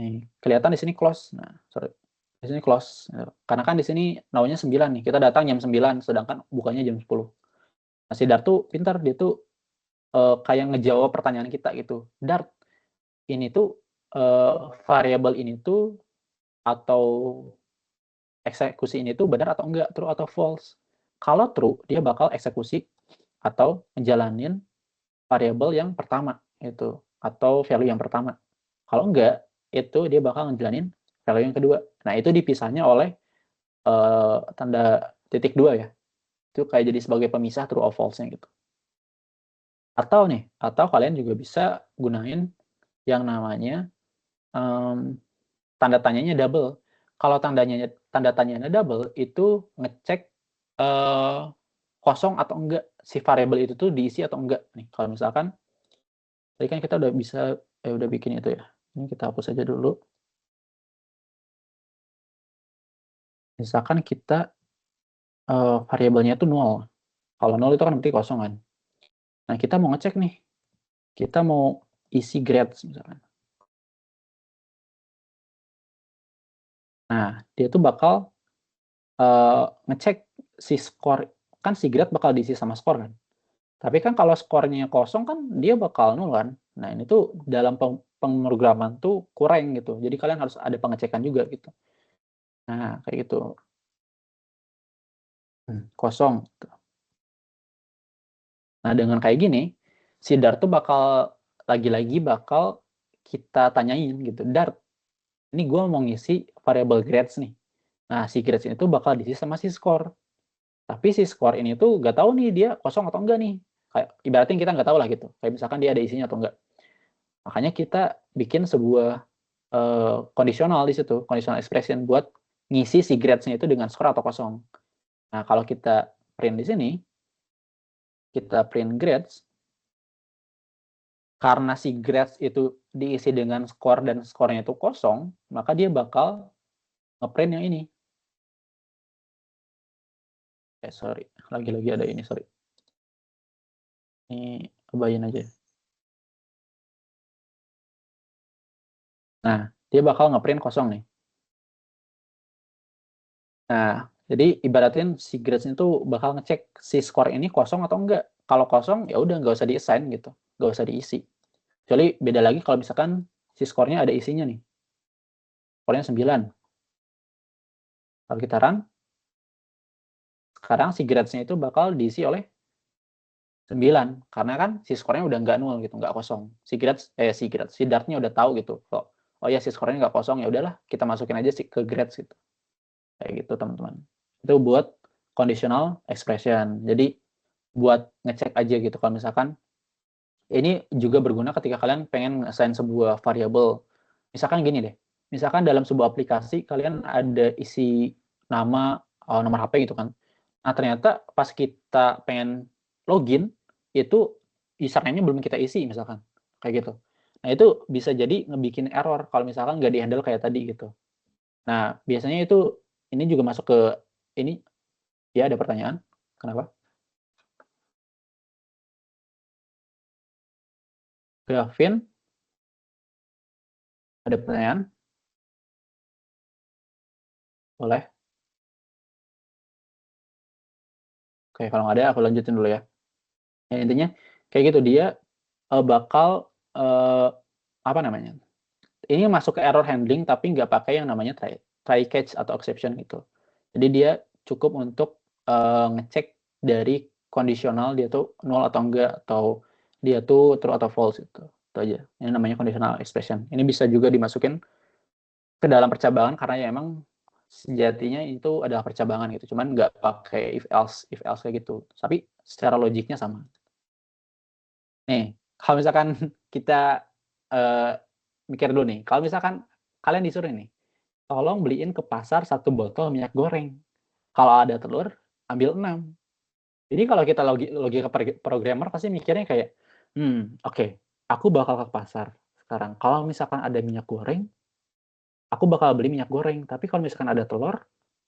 nih, kelihatan di sini close. Nah, sorry. Di sini close. Karena kan di sini now-nya 9 nih. Kita datang jam 9 sedangkan bukanya jam 10. Nah, si Dart tuh pintar, dia tuh kayak ngejawab pertanyaan kita gitu. Dart, ini tuh variabel ini tuh atau eksekusi ini tuh benar atau enggak, true atau false. Kalau true, dia bakal eksekusi atau menjalanin variabel yang pertama itu atau value yang pertama. Kalau enggak, itu dia bakal ngejalanin value yang kedua. Nah, itu dipisahnya oleh tanda titik 2 ya. Itu kayak jadi sebagai pemisah true or false-nya gitu. Atau kalian juga bisa gunain yang namanya tanda tanyanya double. Kalau tanda tanyanya double, itu ngecek kosong atau enggak, si variabel itu tuh diisi atau enggak. Nih, kalau misalkan, tadi kan kita udah bisa, udah bikin itu ya. Ini kita hapus aja dulu. Misalkan kita variabelnya itu 0. Kalau 0 itu kan berarti kosong kan. Nah, kita mau ngecek nih. Kita mau isi grades misalkan. Nah, dia tuh bakal ngecek si skor, kan si grade bakal diisi sama skor kan. Tapi kan kalau skornya kosong kan dia bakal 0 kan. Nah, ini tuh dalam pemrograman tuh kurang gitu. Jadi kalian harus ada pengecekan juga gitu. Nah, kayak gitu. Kosong. Nah, dengan kayak gini, si Dart tuh bakal lagi-lagi bakal kita tanyain gitu. Dart, ini gue mau ngisi variable grades nih. Nah, si grades ini tuh bakal diisi sama si skor. Tapi si skor ini tuh nggak tahu nih dia kosong atau enggak nih. Kayak ibaratnya kita nggak tahu lah gitu. Kayak misalkan dia ada isinya atau enggak. Makanya kita bikin sebuah kondisional di situ, conditional expression buat ngisi si grades-nya itu dengan skor atau kosong. Nah, kalau kita print di sini, kita print grades, karena si grades itu diisi dengan skor dan skornya itu kosong, maka dia bakal ngeprint yang ini. Sorry, lagi-lagi ada ini, sorry. Ini kebayin aja. Nah, dia bakal ngeprint kosong nih. Nah, jadi ibaratin si grades itu bakal ngecek si skor ini kosong atau enggak. Kalau kosong, ya udah nggak usah di-assign gitu, nggak usah diisi. Kecuali beda lagi kalau misalkan si skornya ada isinya nih. Skornya 9. Kalau kita run, sekarang si grades-nya itu bakal diisi oleh 9. Karena kan si skornya udah nggak 0 gitu, nggak kosong. Si Dart-nya udah tahu gitu. Oh ya si skornya nggak kosong, ya udahlah kita masukin aja ke grades gitu. Kayak gitu teman-teman. Itu buat conditional expression. Jadi buat ngecek aja gitu kalau misalkan ini juga berguna ketika kalian pengen assign sebuah variabel. Misalkan gini deh. Misalkan dalam sebuah aplikasi kalian ada isi nama, nomor HP gitu kan. Nah, ternyata pas kita pengen login itu username-nya belum kita isi misalkan. Kayak gitu. Nah, itu bisa jadi ngebikin error kalau misalkan nggak di-handle kayak tadi gitu. Nah, biasanya itu ini juga masuk ke ini. Ya, ada pertanyaan? Kenapa? Gavin, ada pertanyaan? Boleh. Oke, kalau nggak ada aku lanjutin dulu ya. Ya, intinya kayak gitu, dia bakal apa namanya? Ini masuk ke error handling tapi nggak pakai yang namanya try catch atau exception gitu. Jadi dia cukup untuk ngecek dari kondisional dia tuh 0 atau enggak, atau dia tuh true atau false gitu. Itu aja. Ini namanya conditional expression. Ini bisa juga dimasukin ke dalam percabangan karena ya emang sejatinya itu adalah percabangan gitu. Cuman nggak pakai if else kayak gitu. Tapi secara logiknya sama. Nih, kalau misalkan kita mikir dulu nih, kalau misalkan kalian disuruh nih, tolong beliin ke pasar 1 botol minyak goreng. Kalau ada telur, ambil 6. Jadi kalau kita logika programmer pasti mikirnya kayak, oke, aku bakal ke pasar sekarang. Kalau misalkan ada minyak goreng, aku bakal beli minyak goreng. Tapi kalau misalkan ada telur,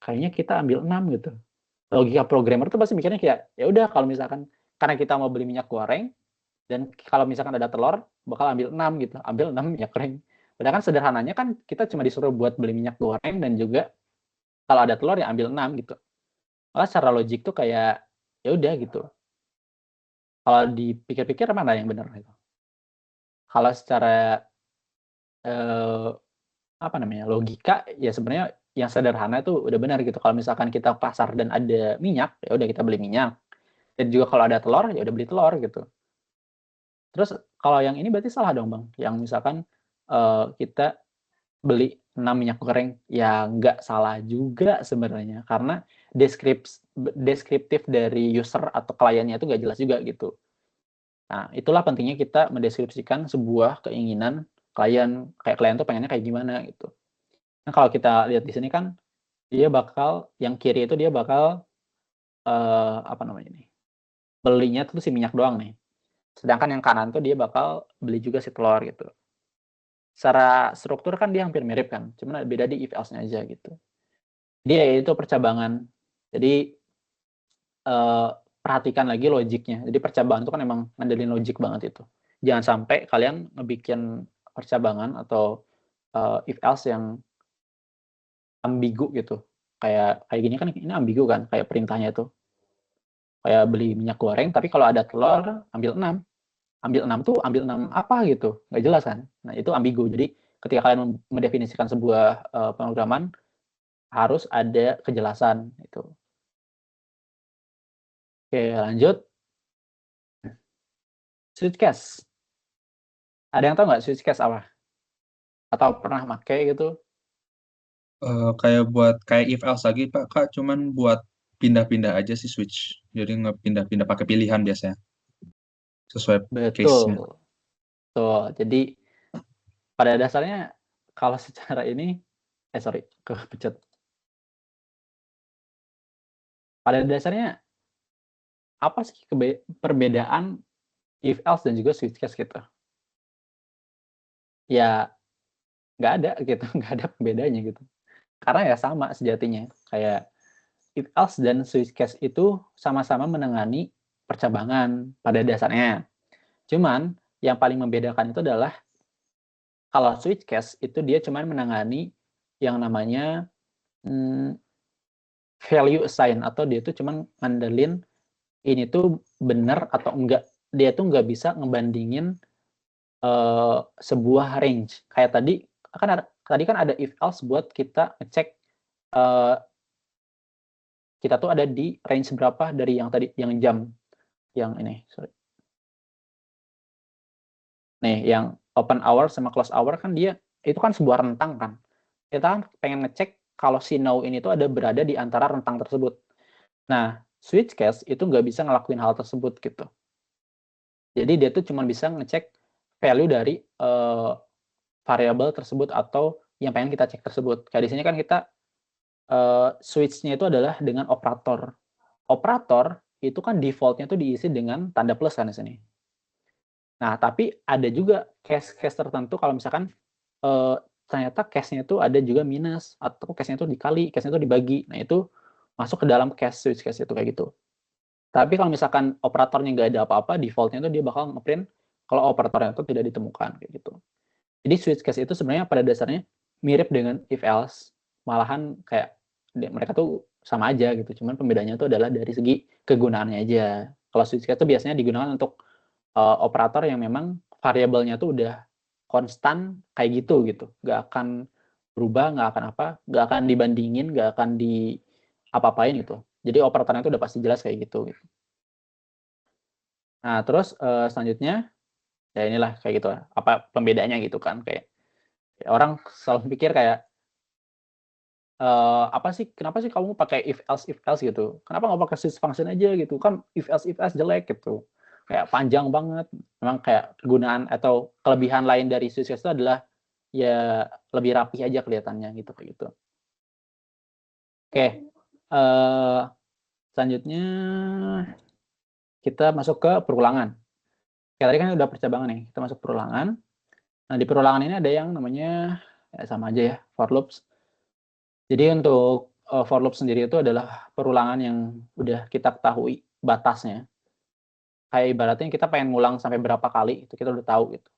kayaknya kita ambil 6 gitu. Logika programmer tuh pasti mikirnya kayak, ya udah kalau misalkan karena kita mau beli minyak goreng, dan kalau misalkan ada telur, bakal ambil 6 gitu, ambil 6 minyak goreng. Padahal kan sederhananya kan kita cuma disuruh buat beli minyak goreng dan juga kalau ada telur ya ambil 6 gitu. Malah secara logik tuh kayak ya udah gitu. Kalau dipikir-pikir mana yang benar gitu. Kalau secara apa namanya, logika ya sebenarnya yang sederhana tuh udah benar gitu. Kalau misalkan kita pasar dan ada minyak, ya udah kita beli minyak. Dan juga kalau ada telur, ya udah beli telur gitu. Terus kalau yang ini berarti salah dong Bang, yang misalkan kita beli 6 minyak goreng, ya nggak salah juga sebenarnya, karena deskriptif dari user atau kliennya itu nggak jelas juga gitu. Nah, itulah pentingnya kita mendeskripsikan sebuah keinginan klien, kayak klien tuh pengennya kayak gimana gitu. Nah, kalau kita lihat di sini kan dia bakal yang kiri itu dia bakal apa namanya nih? Belinya tuh si minyak doang nih. Sedangkan yang kanan tuh dia bakal beli juga si telur gitu. Secara struktur kan dia hampir mirip kan, cuman beda di if else-nya aja gitu. Dia itu percabangan. Jadi perhatikan lagi logiknya. Jadi percabangan itu kan emang ngandelin logik banget itu. Jangan sampai kalian ngebikin percabangan atau if else yang ambigu gitu. Kayak gini kan ini ambigu kan, kayak perintahnya itu. Kayak beli minyak goreng, tapi kalau ada telur ambil 6. Ambil 6 tuh ambil 6 apa gitu, nggak jelas kan. Nah itu ambigu. Jadi ketika kalian mendefinisikan sebuah pemrograman harus ada kejelasan itu. Oke lanjut. Switch case. Ada yang tahu nggak switch case apa? Atau pernah pakai gitu? Kayak buat kayak if else lagi Pak, Kak, cuman buat pindah-pindah aja sih switch. Jadi ngepindah-pindah pakai pilihan biasanya. Sesuai case-nya. Betul. Tuh, jadi pada dasarnya kalau secara ini sorry, kepencet. Pada dasarnya apa sih perbedaan if else dan juga switch case gitu? Ya nggak ada gitu, nggak ada pembedanya gitu. Karena ya sama sejatinya. Kayak if else dan switch case itu sama-sama menangani percabangan pada dasarnya. Cuman yang paling membedakan itu adalah kalau switch case itu dia cuman menangani yang namanya value assign atau dia tuh cuman ngandelin ini tuh benar atau enggak. Dia tuh nggak bisa ngebandingin sebuah range. Kayak tadi kan ada if else buat kita ngecek kita tuh ada di range berapa dari yang tadi yang jam yang ini. Sorry. Nih, yang open hour sama close hour kan dia itu kan sebuah rentang kan. Kita kan pengen ngecek kalau si now ini tuh ada berada di antara rentang tersebut. Nah, switch case itu nggak bisa ngelakuin hal tersebut gitu. Jadi dia tuh cuma bisa ngecek value dari variabel tersebut atau yang pengen kita cek tersebut. Kayak di sini kan kita switch-nya itu adalah dengan operator. Operator itu kan default-nya tuh diisi dengan tanda plus kan di sini. Nah, tapi ada juga case-case tertentu kalau misalkan ternyata case-nya itu ada juga minus atau case-nya itu dikali, case-nya itu dibagi. Nah, itu masuk ke dalam case switch case itu kayak gitu. Tapi kalau misalkan operatornya nggak ada apa-apa, default-nya itu dia bakal ngeprint kalau operatornya itu tidak ditemukan kayak gitu. Jadi switch case itu sebenarnya pada dasarnya mirip dengan if else, malahan kayak mereka tuh sama aja gitu. Cuman pembedanya itu adalah dari segi kegunaannya aja. Kalau switch case itu biasanya digunakan untuk operator yang memang variabelnya tuh udah konstan kayak gitu, nggak akan berubah, nggak akan apa, nggak akan dibandingin, nggak akan di apa-apain gitu. Jadi operatornya itu udah pasti jelas kayak gitu. Nah terus selanjutnya ya inilah kayak gitu apa pembedanya gitu kan kayak orang selalu pikir kayak kenapa sih kamu pakai if else gitu, kenapa nggak pakai switch function aja gitu kan if else jelek gitu, kayak panjang banget. Memang kayak kegunaan atau kelebihan lain dari switch case itu adalah ya lebih rapi aja kelihatannya gitu kayak gitu. Oke, selanjutnya kita masuk ke perulangan. Kayak tadi kan udah percabangan nih, kita masuk perulangan. Nah di perulangan ini ada yang namanya ya sama aja ya for loops. Jadi untuk for loop sendiri itu adalah perulangan yang udah kita ketahui batasnya. Kayak ibaratnya kita pengen ngulang sampai berapa kali itu kita udah tahu gitu.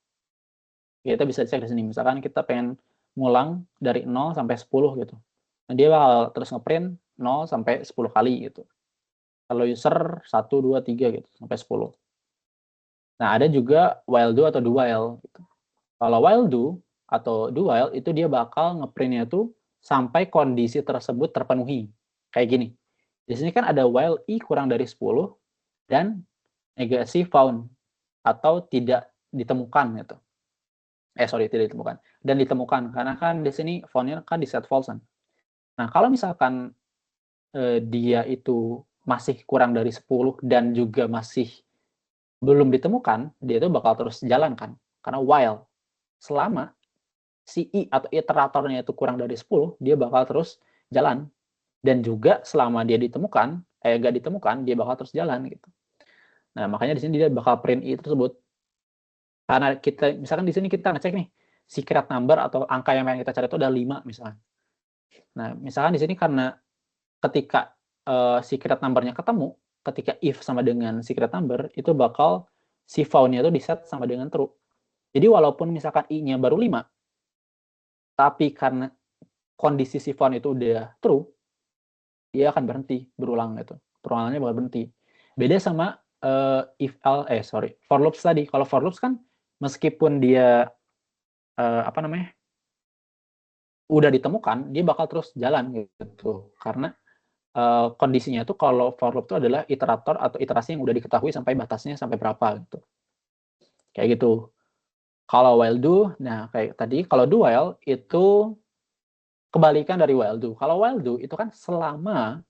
Kita bisa cek di sini. Misalkan kita pengen ngulang dari 0 sampai 10 gitu. Nah, dia bakal terus ngeprint 0 sampai 10 kali gitu. Kalau user 1 2 3 gitu sampai 10. Nah, ada juga while do atau do while gitu. Kalau while do atau do while itu dia bakal ngeprintnya tuh sampai kondisi tersebut terpenuhi. Kayak gini. Di sini kan ada while i kurang dari 10 dan negasi found atau tidak ditemukan gitu. Tidak ditemukan. Dan ditemukan karena kan di sini found-nya kan di set false kan. Nah, kalau misalkan dia itu masih kurang dari 10 dan juga masih belum ditemukan, dia itu bakal terus jalan kan. Karena while selama si i atau iteratornya itu kurang dari 10, dia bakal terus jalan. Dan juga selama dia ditemukan, nggak ditemukan, dia bakal terus jalan gitu. Nah, makanya di sini dia bakal print i tersebut. Karena kita, misalkan di sini kita ngecek nih, secret number atau angka yang pengen kita cari itu ada 5 misalkan. Nah, misalkan di sini karena ketika secret number-nya ketemu, ketika if sama dengan secret number, itu bakal si found-nya itu di-set sama dengan true. Jadi walaupun misalkan i-nya baru 5, tapi karena kondisi si found itu udah true, dia akan berhenti berulang gitu. Perulangannya bakal berhenti. Beda sama for loops tadi. Kalau for loops kan meskipun dia udah ditemukan, dia bakal terus jalan gitu. Karena kondisinya itu kalau for loop itu adalah iterator atau iterasi yang udah diketahui sampai batasnya sampai berapa gitu. Kayak gitu. Kalau while do, nah kayak tadi, kalau do while itu kebalikan dari while do. Kalau while do itu kan selama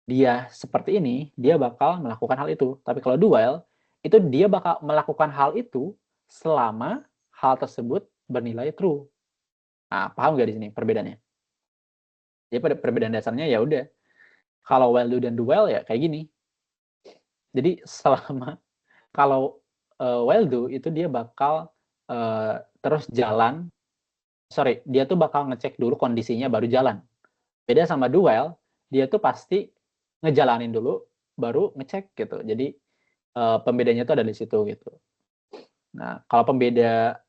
dia seperti ini, dia bakal melakukan hal itu. Tapi kalau do while, itu dia bakal melakukan hal itu selama hal tersebut bernilai true. Nah, paham nggak di sini perbedaannya? Jadi perbedaan dasarnya ya udah. Kalau while do dan do while ya kayak gini. Jadi selama kalau while do itu dia bakal terus jalan. Dia tuh bakal ngecek dulu kondisinya baru jalan. Beda sama do while, dia tuh pasti ngejalanin dulu baru ngecek gitu. Jadi pembedanya itu ada di situ gitu. Nah, kalau pembeda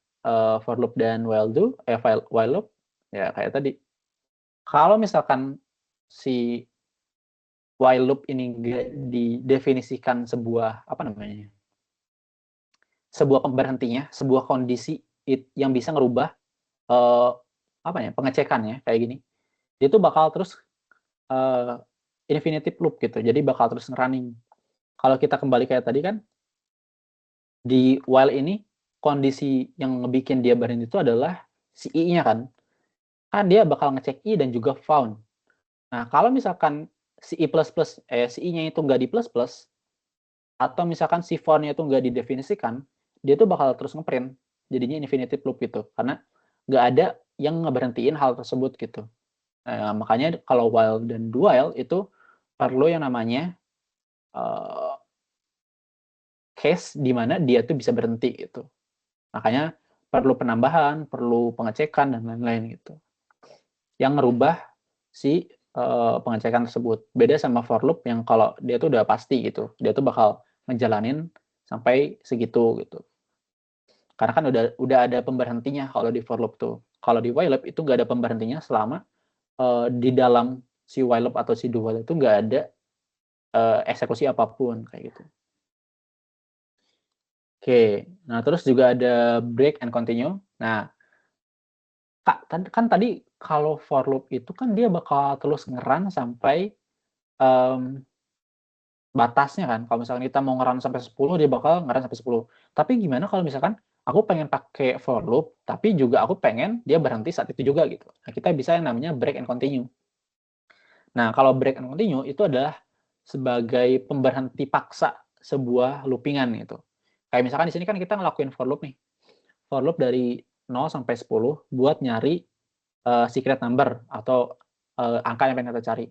for loop dan while loop ya kayak tadi. Kalau misalkan si while loop ini nggak didefinisikan sebuah sebuah pemberhentinya, sebuah kondisi yang bisa ngerubah pengecekannya kayak gini. Dia tuh bakal terus infinitive loop gitu. Jadi bakal terus running. Kalau kita kembali kayak tadi kan, di while ini kondisi yang ngebikin dia berhenti itu adalah si i-nya kan. Kan dia bakal ngecek i dan juga found. Nah, kalau misalkan si si i-nya itu nggak di plus atau misalkan si found-nya itu nggak didefinisikan, dia tuh bakal terus ngeprint. Jadinya infinitive loop gitu. Karena nggak ada yang ngeberhentiin hal tersebut gitu. Makanya kalau while dan do while itu perlu yang namanya case di mana dia tuh bisa berhenti gitu. Makanya perlu penambahan, perlu pengecekan dan lain-lain gitu. Yang ngerubah si pengecekan tersebut. Beda sama for loop yang kalau dia tuh udah pasti gitu. Dia tuh bakal ngejalanin sampai segitu gitu. Karena kan udah ada pemberhentinya kalau di for loop tuh. Kalau di while loop itu nggak ada pemberhentinya selama di dalam si while loop atau si do while itu nggak ada eksekusi apapun kayak gitu. Oke, nah terus juga ada break and continue. Nah, kan tadi kalau for loop itu kan dia bakal terus nge-run sampai batasnya kan. Kalau misalkan kita mau nge-run sampai 10, dia bakal nge-run sampai 10. Tapi gimana kalau misalkan aku pengen pakai for loop, tapi juga aku pengen dia berhenti saat itu juga gitu. Nah, kita bisa yang namanya break and continue. Nah, kalau break and continue itu adalah sebagai pemberhenti paksa sebuah loopingan gitu. Kayak misalkan di sini kan kita ngelakuin for loop nih. For loop dari 0 sampai 10 buat nyari secret number atau angka yang pengen kita cari.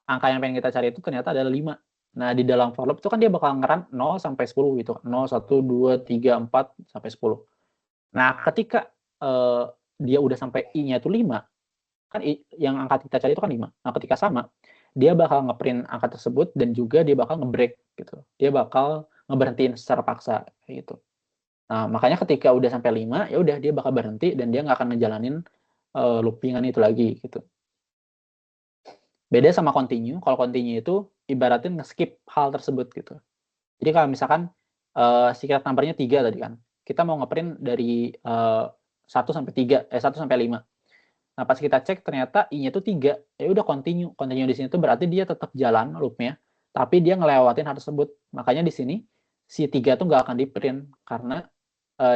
Angka yang pengen kita cari itu ternyata adalah 5. Nah, di dalam for loop itu kan dia bakal ngeran 0 sampai 10 gitu. 0, 1, 2, 3, 4, sampai 10. Nah, ketika dia udah sampai i-nya itu 5, kan yang angka kita cari itu kan 5. Nah, ketika sama, dia bakal ngeprint angka tersebut dan juga dia bakal ngebreak gitu. Dia bakal ngeberhentiin secara paksa kayak gitu. Nah, makanya ketika udah sampai 5, ya udah dia bakal berhenti dan dia nggak akan ngejalanin loopingan itu lagi gitu. Beda sama continue. Kalau continue itu ibaratin nge-skip hal tersebut gitu. Jadi kalau misalkan secret number-nya 3 tadi kan. Kita mau ngeprint dari 1 sampai 3, 1 sampai 5. Nah, pas kita cek ternyata i-nya itu 3. Ya udah continue. Continue di sini tuh berarti dia tetap jalan loop-nya, tapi dia ngelewatin hal tersebut. Makanya di sini si 3 tuh nggak akan di-print karena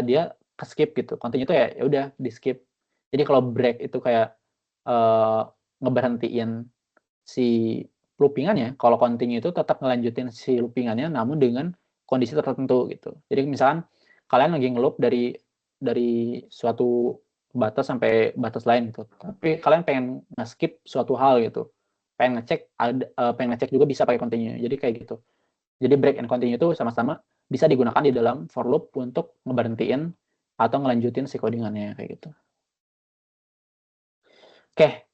dia ke-skip gitu. Continue itu ya udah di-skip. Jadi kalau break itu kayak ngeberhentiin si loopingannya, kalau continue itu tetap ngelanjutin si loopingannya namun dengan kondisi tertentu gitu. Jadi misalkan kalian lagi ngeloop dari suatu batas sampai batas lain gitu. Tapi kalian pengen nge-skip suatu hal gitu. Pengen ngecek juga bisa pakai continue. Jadi kayak gitu. Jadi break and continue itu sama-sama bisa digunakan di dalam for loop untuk ngeberhentiin atau ngelanjutin si codingannya kayak gitu. Oke,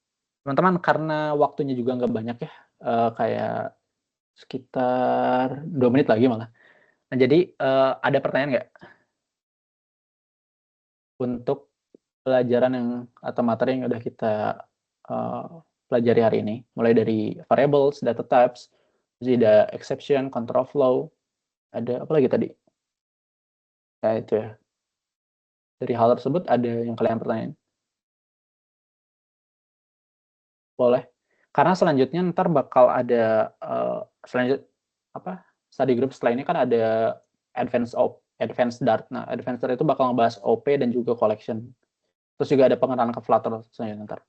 teman-teman, karena waktunya juga nggak banyak ya, kayak sekitar 2 menit lagi malah. Nah, jadi ada pertanyaan nggak untuk pelajaran yang atau materi yang udah kita pelajari hari ini, mulai dari variables, data types, terus ada exception, control flow, ada apa lagi tadi? Kayak itu ya. Dari hal tersebut ada yang kalian pertanyain? Boleh. Karena selanjutnya ntar bakal ada study group setelah ini kan ada advanced Dart. Nah, advanced Dart itu bakal ngebahas OP dan juga collection. Terus juga ada pengenalan ke Flutter selanjutnya ntar.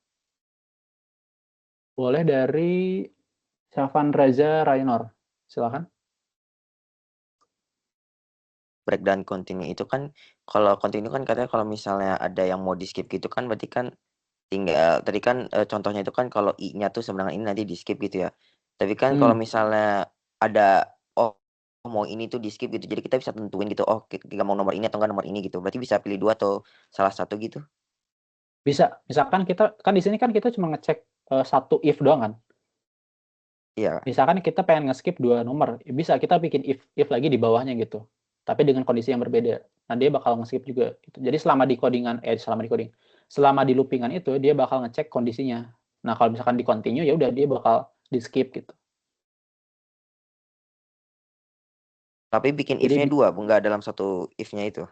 Boleh dari Syafan Reza Rainor. Silakan. Breakdown continue itu kan, kalau continue kan katanya kalau misalnya ada yang mau di skip gitu kan berarti kan tinggal tadi kan contohnya itu kan kalau i-nya tuh sama dengan ini nanti di skip gitu ya. Tapi kan kalau misalnya ada mau ini tuh di skip gitu, jadi kita bisa tentuin gitu, kita mau nomor ini atau enggak nomor ini gitu. Berarti bisa pilih 2 atau salah satu gitu? Bisa. Misalkan kita kan di sini kan kita cuma ngecek satu if doang kan. Iya. Misalkan kita pengen nge-skip 2 nomor, bisa kita bikin if lagi di bawahnya gitu. Tapi dengan kondisi yang berbeda. Nah, dia bakal nge-skip juga gitu. Jadi selama di loopingan itu dia bakal ngecek kondisinya. Nah, kalau misalkan di continue ya udah dia bakal di-skip gitu. Tapi bikin Jadi if-nya 2, enggak dalam satu if-nya itu?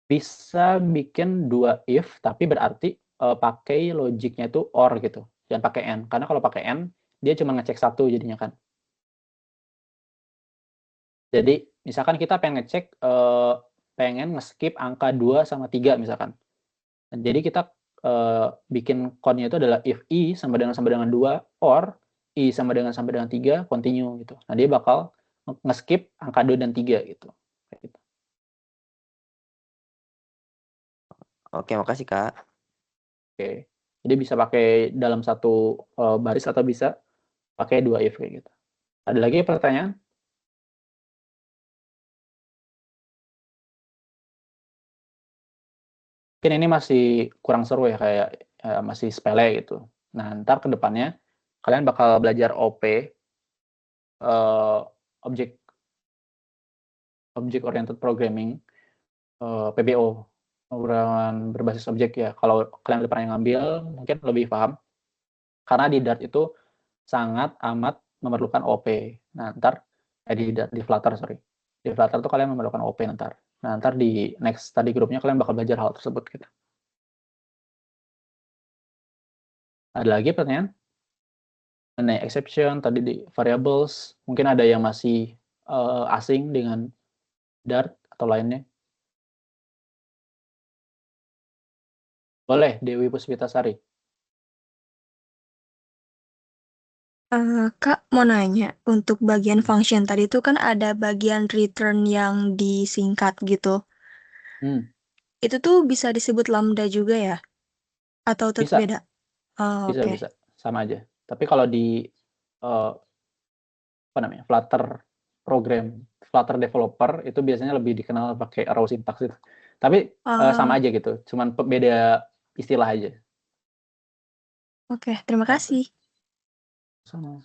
bisa bikin 2 if, tapi berarti pakai logiknya itu or gitu. Jangan pakai and. Karena kalau pakai and, dia cuma ngecek satu jadinya kan. Jadi misalkan kita pengen ngecek, pengen nge-skip angka 2 sama 3 misalkan. Jadi kita bikin code-nya itu adalah if i sama dengan 2 or i sama dengan 3 continue gitu. Nah, dia bakal nge-skip angka 2 dan 3 gitu. Kayak gitu. Oke, makasih Kak. Oke. Jadi bisa pakai dalam satu baris atau bisa pakai 2 if kayak gitu. Ada lagi pertanyaan? Mungkin ini masih kurang seru ya, kayak masih sepele gitu. Nah, ntar ke depannya kalian bakal belajar OP, Object Oriented Programming, PBO, pemrograman berbasis objek ya. Kalau kalian udah pernah ngambil, mungkin lebih paham. Karena di Dart itu sangat amat memerlukan OP. Nah, ntar di Flutter, sorry. Di Flutter tuh kalian memerlukan OP ntar. Nah, ntar di next study group-nya kalian bakal belajar hal tersebut gitu. Ada lagi pertanyaan? Mengenai exception, tadi di variables, mungkin ada yang masih asing dengan Dart atau lainnya? Boleh, Dewi Puspitasari. Kak, mau nanya, untuk bagian function tadi itu kan ada bagian return yang disingkat gitu. Itu tuh bisa disebut lambda juga ya? Atau tetap Bisa. beda? Oh, oke. Bisa, sama aja. Tapi kalau di Flutter developer itu biasanya lebih dikenal pakai raw syntax itu. Tapi sama aja gitu, cuman beda istilah aja. Oke, terima kasih. Sama.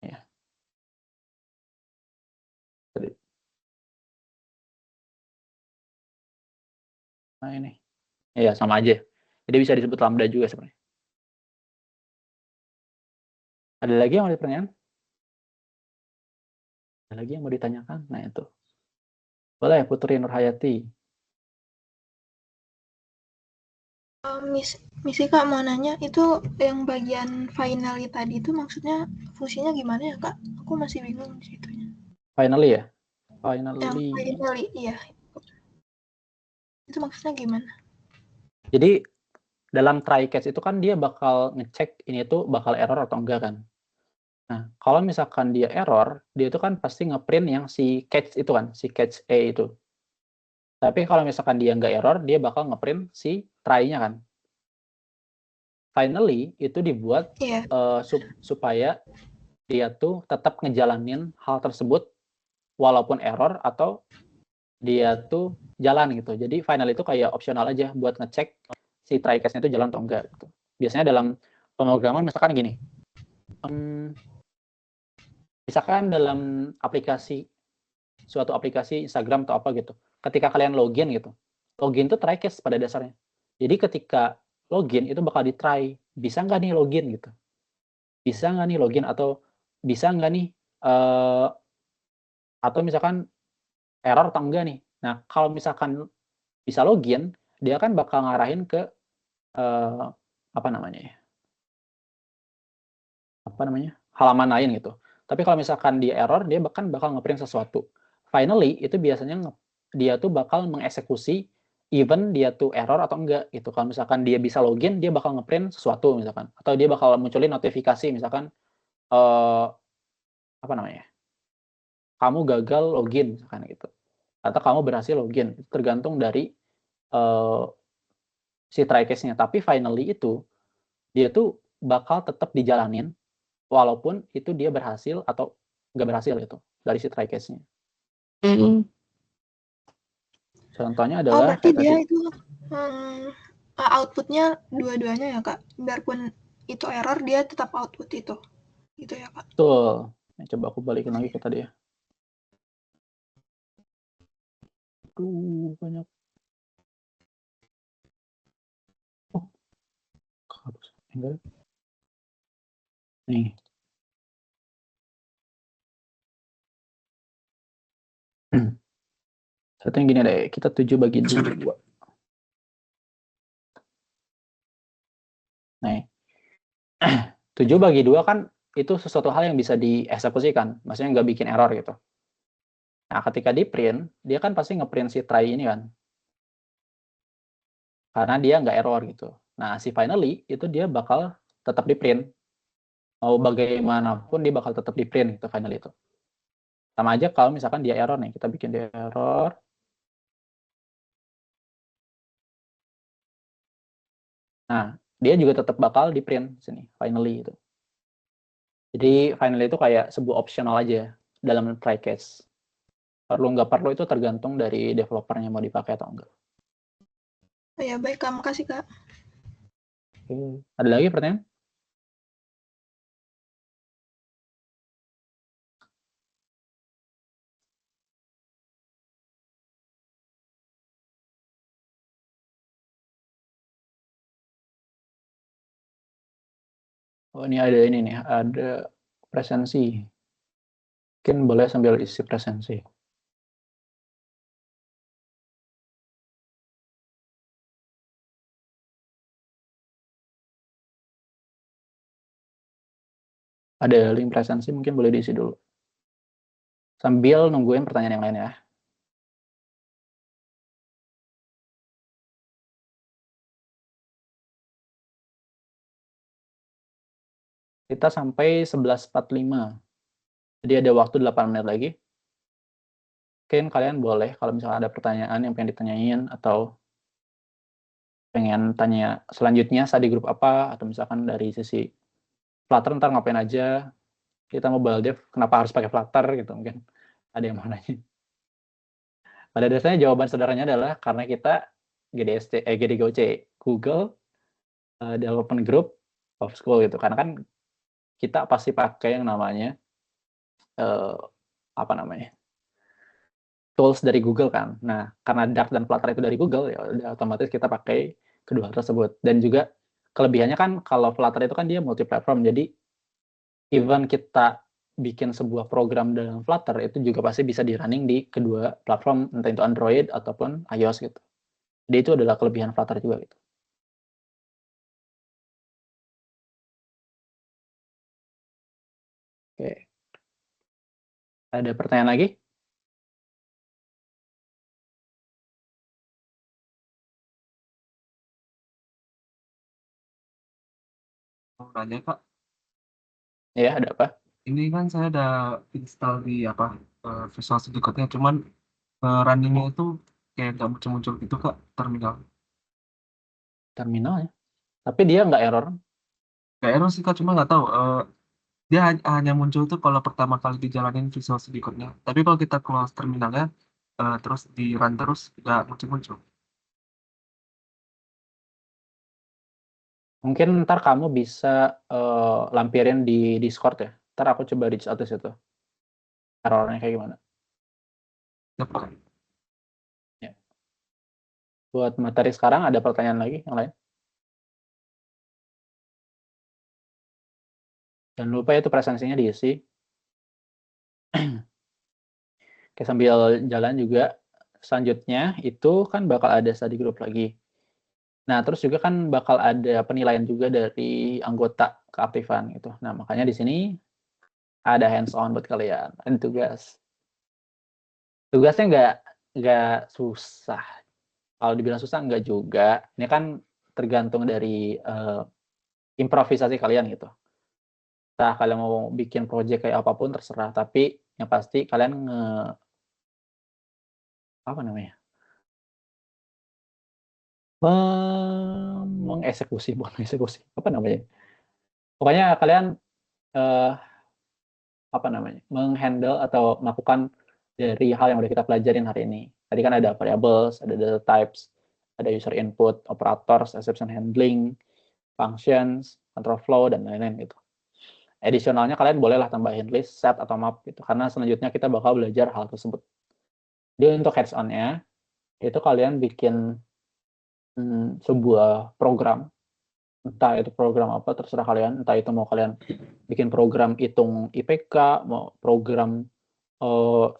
Ya. Nah ini. Iya, sama aja. Jadi bisa disebut lambda juga sebenarnya. Ada lagi yang mau ditanyakan? Ada lagi yang mau ditanyakan? Nah itu. Boleh, Putri Nurhayati. Misi Kak mau nanya, itu yang bagian finally tadi itu maksudnya fungsinya gimana ya Kak? Aku masih bingung di situnya. Finally ya? Yang finally, iya. Itu maksudnya gimana? Jadi dalam try catch itu kan dia bakal ngecek ini tuh bakal error atau enggak kan. Nah, kalau misalkan dia error, dia itu kan pasti ngeprint yang si catch itu kan, si catch A itu. Tapi kalau misalkan dia nggak error, dia bakal ngeprint si try-nya kan. Finally, itu dibuat supaya dia tuh tetap ngejalanin hal tersebut walaupun error atau dia tuh jalan gitu. Jadi final itu kayak opsional aja buat ngecek si try case-nya itu jalan atau enggak gitu. Biasanya dalam pemrograman misalkan gini. Misalkan dalam suatu aplikasi Instagram atau apa gitu. Ketika kalian login gitu. Login itu try case pada dasarnya. Jadi ketika login itu bakal di-try. Bisa nggak nih login gitu. Bisa nggak nih login atau bisa nggak nih atau misalkan error atau enggak nih. Nah, kalau misalkan bisa login, dia kan bakal ngarahin ke apa namanya? Halaman lain gitu. Tapi kalau misalkan dia error, dia bahkan bakal ngeprint sesuatu. Finally, itu biasanya dia tuh bakal mengeksekusi even dia tuh error atau enggak gitu. Kalau misalkan dia bisa login, dia bakal ngeprint sesuatu misalkan. Atau dia bakal munculin notifikasi misalkan apa namanya? Kamu gagal login misalkan gitu. Atau kamu berhasil login. Itu tergantung dari si try case-nya. Tapi finally itu dia tuh bakal tetap dijalanin walaupun itu dia berhasil atau nggak berhasil gitu dari si try case-nya. Contohnya adalah berarti dia itu outputnya dua-duanya ya Kak, biarpun itu error dia tetap output itu gitu ya Kak? Betul. Nah, coba aku balikin lagi ke tadi ya. Banyak. Enggak. Nih. Satunya gini deh, kita 7 bagi 2. Nah, 7 bagi 2 kan itu sesuatu hal yang bisa dieksekusikan, maksudnya nggak bikin error gitu. Nah, ketika di print, dia kan pasti ngeprint si try ini kan. Karena dia nggak error gitu. Nah, si finally itu dia bakal tetap di print. Mau bagaimanapun dia bakal tetap di print gitu finally itu. Sama aja kalau misalkan dia error nih, kita bikin dia error. Nah, dia juga tetap bakal di print sini, finally itu. Jadi finally itu kayak sebuah optional aja dalam try case. Perlu nggak perlu itu tergantung dari developernya mau dipakai atau enggak. Oh ya baik Kak, makasih Kak. Oke. Ada lagi pertanyaan? Oh ini ada ini nih, ada presensi. Mungkin boleh sambil isi presensi. Ada link presensi, mungkin boleh diisi dulu. Sambil nungguin pertanyaan yang lain ya. Kita sampai 11.45. Jadi ada waktu 8 menit lagi. Mungkin kalian boleh kalau misalnya ada pertanyaan yang pengen ditanyain atau pengen tanya selanjutnya di grup apa, atau misalkan dari sisi Flutter ntar ngapain aja, kita mobile dev kenapa harus pakai Flutter gitu, mungkin ada yang mau nanya. Pada dasarnya jawaban sederhananya adalah karena kita GDGOC Google Development Group of School gitu, karena kan kita pasti pakai yang namanya tools dari Google kan. Nah, karena Dart dan Flutter itu dari Google, ya udah otomatis kita pakai kedua hal tersebut. Dan juga kelebihannya kan kalau Flutter itu kan dia multi platform, jadi even kita bikin sebuah program dalam Flutter itu juga pasti bisa di running di kedua platform, entah itu Android ataupun iOS gitu. Jadi itu adalah kelebihan Flutter juga gitu. Oke. Ada pertanyaan lagi? Tanya Kak. Ya, ada apa? Ini kan saya ada install di Visual Studio Code-nya, cuman runningnya itu kayak nggak muncul-muncul gitu Kak, terminal. Terminalnya. Tapi dia nggak error. Kayak error sih Kak, cuma nggak tahu. Dia hanya muncul tuh kalau pertama kali dijalanin Visual Studio Code-nya. Tapi kalau kita close terminalnya, terus di run terus, nggak muncul-muncul. Mungkin ntar kamu bisa lampirin di Discord ya. Ntar aku coba reach out di situ. Errornya kayak gimana. Siap, Kak. Ya. Buat materi sekarang ada pertanyaan lagi yang lain? Jangan lupa itu presensinya diisi. Oke, sambil jalan juga, selanjutnya itu kan bakal ada study group lagi. Nah, terus juga kan bakal ada penilaian juga dari anggota keaktifan gitu. Nah, makanya di sini ada hands on buat kalian, ada tugas. Tugasnya nggak susah. Kalau dibilang susah nggak juga. Ini kan tergantung dari improvisasi kalian gitu. Nah, kalian mau bikin project kayak apapun terserah, tapi yang pasti kalian apa namanya? Mengeksekusi, bukan mengeksekusi, apa namanya? Pokoknya kalian apa namanya? Menghandle atau melakukan dari hal yang udah kita pelajarin hari ini. Tadi kan ada variables, ada data types, ada user input, operators, exception handling, functions, control flow, dan lain-lain gitu. Additionalnya kalian bolehlah tambahin list, set, atau map gitu, karena selanjutnya kita bakal belajar hal tersebut. Jadi untuk hands-on-nya, itu kalian bikin sebuah program, entah itu program apa, terserah kalian, entah itu mau kalian bikin program hitung IPK, mau program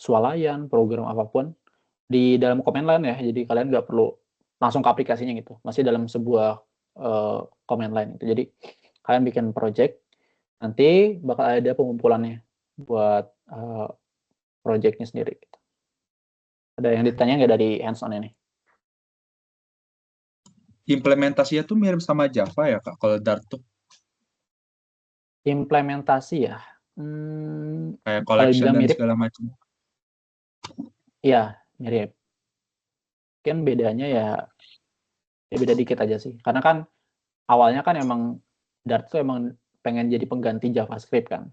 swalayan, program apapun, di dalam command line ya, jadi kalian nggak perlu langsung ke aplikasinya gitu, masih dalam sebuah command line itu. Jadi kalian bikin project, nanti bakal ada pengumpulannya buat projectnya sendiri. Gitu. Ada yang ditanya nggak dari hands-on ini? Implementasinya tuh mirip sama Java ya Kak, kalau Dart tuh? Implementasi ya? Kayak Kalau collection dibilang dan mirip, segala macam. iya mirip. Mungkin bedanya ya beda dikit aja sih. Karena kan awalnya kan emang Dart tuh emang pengen jadi pengganti JavaScript kan.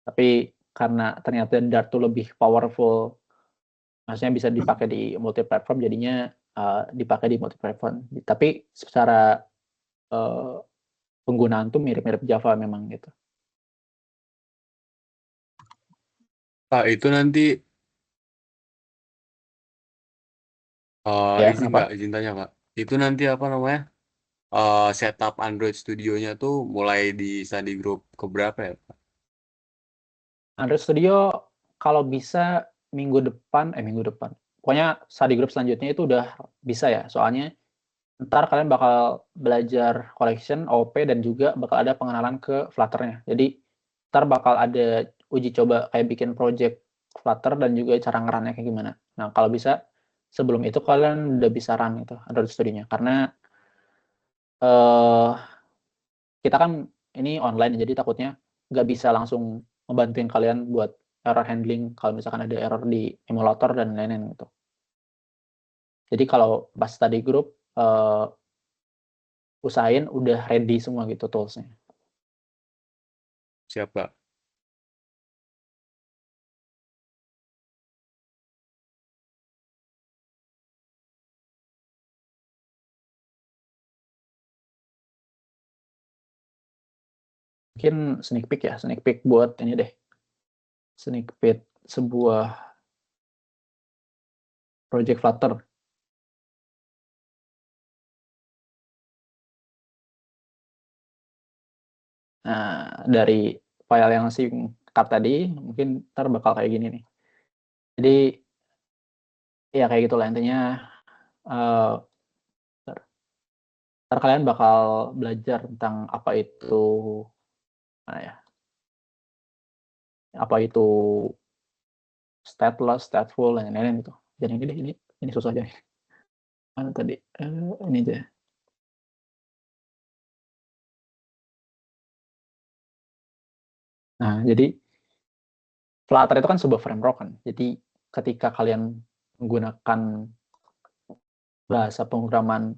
Tapi karena ternyata Dart tuh lebih powerful, maksudnya bisa dipakai di multi-platform, jadinya dipakai di multi-platform. Tapi secara penggunaan tuh mirip-mirip Java memang gitu. Pak, itu nanti Ya, ini kenapa? Kak, izin tanya Kak. Itu nanti apa namanya? Setup Android Studio-nya tuh mulai di study group keberapa ya, Pak? Android Studio kalau bisa minggu depan. Pokoknya study group selanjutnya itu udah bisa ya. Soalnya ntar kalian bakal belajar collection, OOP, dan juga bakal ada pengenalan ke Flutter-nya. Jadi ntar bakal ada uji coba kayak bikin project Flutter dan juga cara ngerunnya kayak gimana. Nah, kalau bisa sebelum itu kalian udah bisa run itu Android Studio-nya. Karena kita kan ini online, jadi takutnya nggak bisa langsung membantuin kalian buat error handling kalau misalkan ada error di emulator dan lain-lain gitu. Jadi kalau pas study group, usahain udah ready semua gitu tools-nya. Siap, Pak. Mungkin sneak peek buat ini deh. Sneak peek sebuah project Flutter. Nah, dari file yang singkat tadi, mungkin ntar bakal kayak gini nih. Jadi, ya kayak gitulah intinya. Ntar kalian bakal belajar tentang apa itu, mana ya? Apa itu stateless, stateful, dan lain-lain gitu. Dan ini deh, ini susah aja. Mana tadi? Ini aja. Nah, jadi Flutter itu kan sebuah framework kan. Jadi ketika kalian menggunakan bahasa pemrograman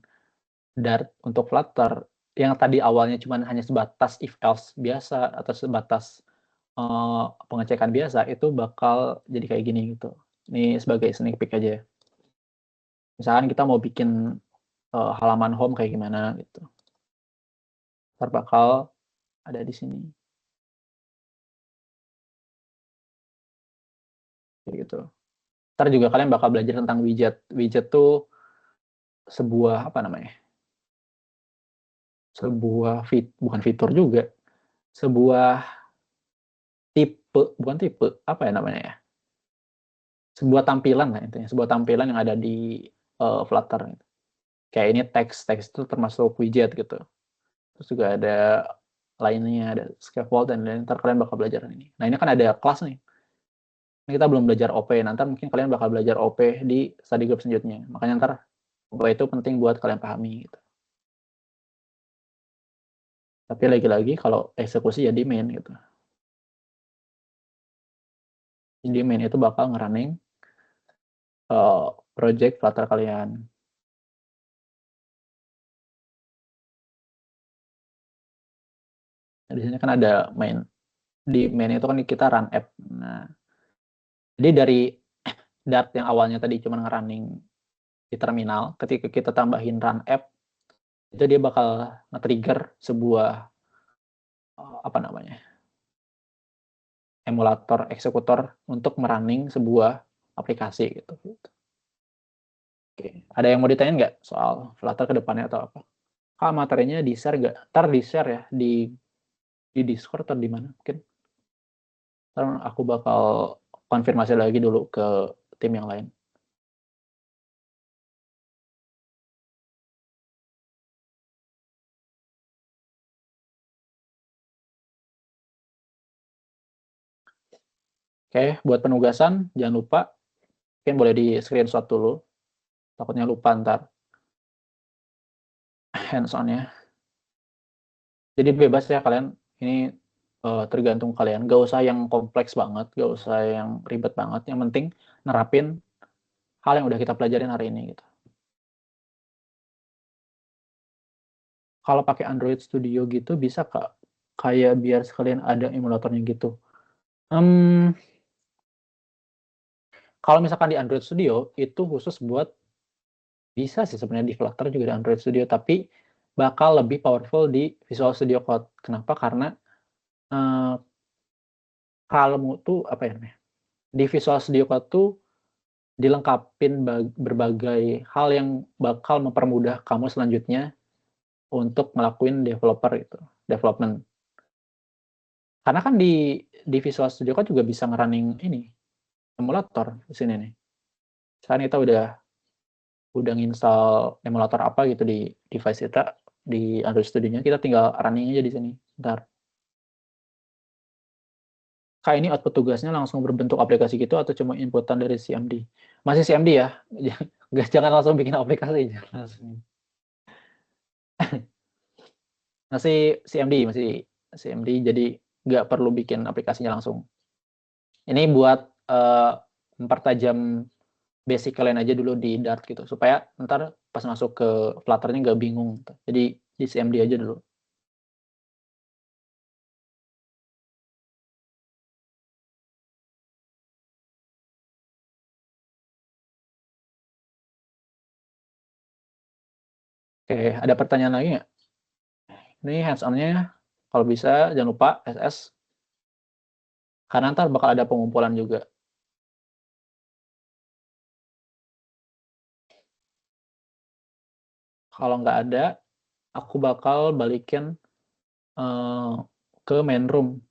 Dart untuk Flutter yang tadi awalnya cuma hanya sebatas if else biasa atau sebatas pengecekan biasa, itu bakal jadi kayak gini gitu. Ini sebagai sneak peek aja. Misalkan kita mau bikin halaman home kayak gimana gitu. Ntar bakal ada di sini. Kayak gitu. Ntar juga kalian bakal belajar tentang widget. Widget tuh sebuah apa namanya? Sebuah bukan fitur juga. Sebuah bukan tipe, apa ya namanya ya? Sebuah tampilan lah intinya, sebuah tampilan yang ada di Flutter gitu. Kayak ini teks itu termasuk widget gitu. Terus juga ada lainnya, ada scaffold dan lain-lain. Ntar kalian bakal belajar ini. Nah ini kan ada kelas nih. Ini kita belum belajar OP, nanti mungkin kalian bakal belajar OP di study group selanjutnya. Makanya ntar OP itu penting buat kalian pahami gitu. Tapi lagi-lagi kalau eksekusi ya di main gitu. Di main itu bakal ngerunning project Flutter kalian. Nah, di sini kan ada main. Di main itu kan kita run app. Nah, jadi dari Dart yang awalnya tadi cuma ngerunning di terminal, ketika kita tambahin run app, itu dia bakal nge-trigger sebuah apa namanya, emulator eksekutor untuk merunning sebuah aplikasi gitu. Oke, ada yang mau ditanyain nggak soal Flutter ke depannya atau apa? Kak, materinya di-share nggak? Ntar di-share ya di Discord atau di mana mungkin. Ntar aku bakal konfirmasi lagi dulu ke tim yang lain. Oke, buat penugasan jangan lupa mungkin boleh di screenshot dulu. Takutnya lupa ntar hands on-nya. Jadi bebas ya kalian, ini tergantung kalian. Gak usah yang kompleks banget, gak usah yang ribet banget. Yang penting nerapin hal yang udah kita pelajarin hari ini gitu. Kalau pakai Android Studio gitu bisa Kak, kayak biar sekalian ada emulatornya gitu. Kalau misalkan di Android Studio itu khusus buat, bisa sih sebenarnya di Flutter juga di Android Studio, tapi bakal lebih powerful di Visual Studio Code. Kenapa? Karena kalau tuh apa ya namanya? Di Visual Studio Code tuh dilengkapin berbagai hal yang bakal mempermudah kamu selanjutnya untuk ngelakuin development. Karena kan di Visual Studio Code juga bisa ngerunning ini emulator di sini nih. Sekarang kita udah nginstal emulator apa gitu di device kita di Android Studio-nya, kita tinggal running aja di sini. Bentar. Kak, ini output tugasnya langsung berbentuk aplikasi gitu atau cuma inputan dari CMD? Masih CMD ya? Jangan langsung bikin aplikasi. Masih CMD, jadi nggak perlu bikin aplikasinya langsung. Ini buat mempertajam basic kalian aja dulu di Dart gitu, supaya ntar pas masuk ke Flutter-nya nggak bingung. Jadi di CMD aja dulu. Oke, ada pertanyaan lagi nggak? Ini hands on-nya, kalau bisa jangan lupa SS, karena ntar bakal ada pengumpulan juga. Kalau nggak ada, aku bakal balikin ke main room.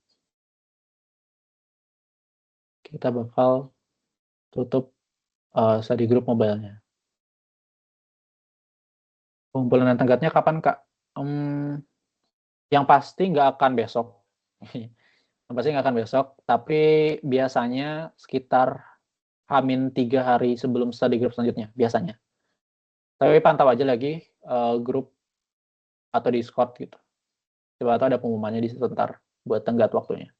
Kita bakal tutup study group mobile-nya. Pengumpulan dan tenggatnya kapan, Kak? Yang pasti nggak akan besok. Yang pasti nggak akan besok, tapi biasanya sekitar H-3 hari sebelum study group selanjutnya, biasanya. Tapi pantau aja lagi grup atau Discord gitu. Coba tahu ada pengumumannya di situ ntar buat tenggat waktunya.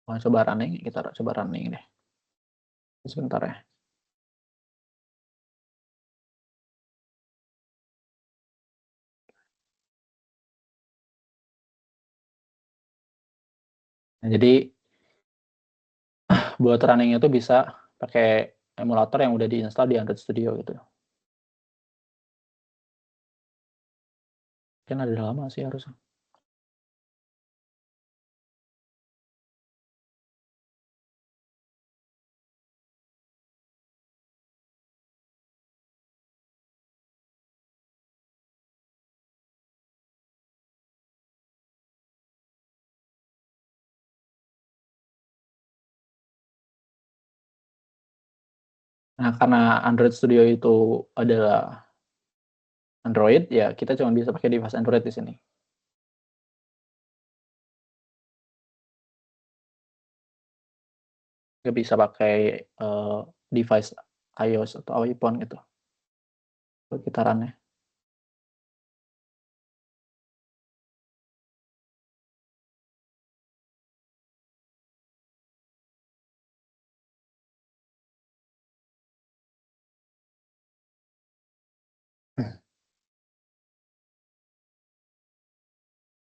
coba running, kita coba running deh. Sebentar ya. Nah, jadi buat running itu bisa pakai emulator yang udah diinstal di Android Studio gitu. Kan ada lama sih harusnya. Nah, karena Android Studio itu adalah Android, ya kita cuma bisa pakai device Android di sini. Nggak bisa pakai device iOS atau iPhone gitu. Gitarannya.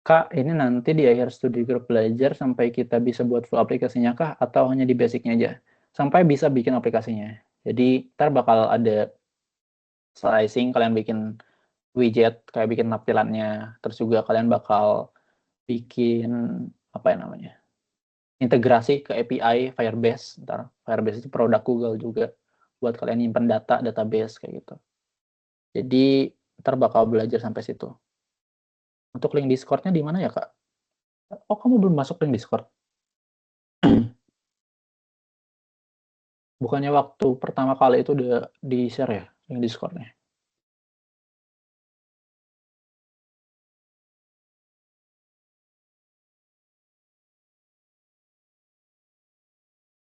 Kak, ini nanti di akhir studi grup belajar sampai kita bisa buat full aplikasinya kah? Atau hanya di basicnya aja? Sampai bisa bikin aplikasinya. Jadi, ntar bakal ada slicing, kalian bikin widget, kayak bikin tampilannya. Terus juga kalian bakal bikin, apa ya namanya, integrasi ke API Firebase. Ntar Firebase itu produk Google juga. Buat kalian nyimpen data, database, kayak gitu. Jadi, ntar bakal belajar sampai situ. Untuk link Discord-nya di mana ya, Kak? Oh, kamu belum masuk link Discord? Bukannya waktu pertama kali itu udah di-share ya, link Discord-nya?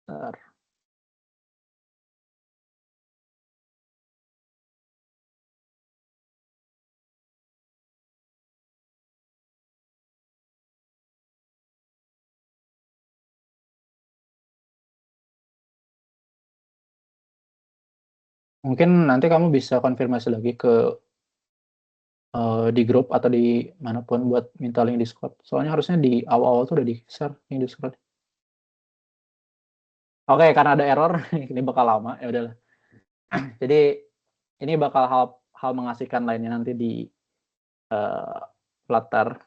Bentar. Mungkin nanti kamu bisa konfirmasi lagi ke di grup atau di manapun buat minta link Discord. Soalnya harusnya di awal-awal tuh udah di-share link Discord. Oke, karena ada error, ini bakal lama. Ya udahlah. Jadi ini bakal hal mengasihkan lainnya nanti di Flutter.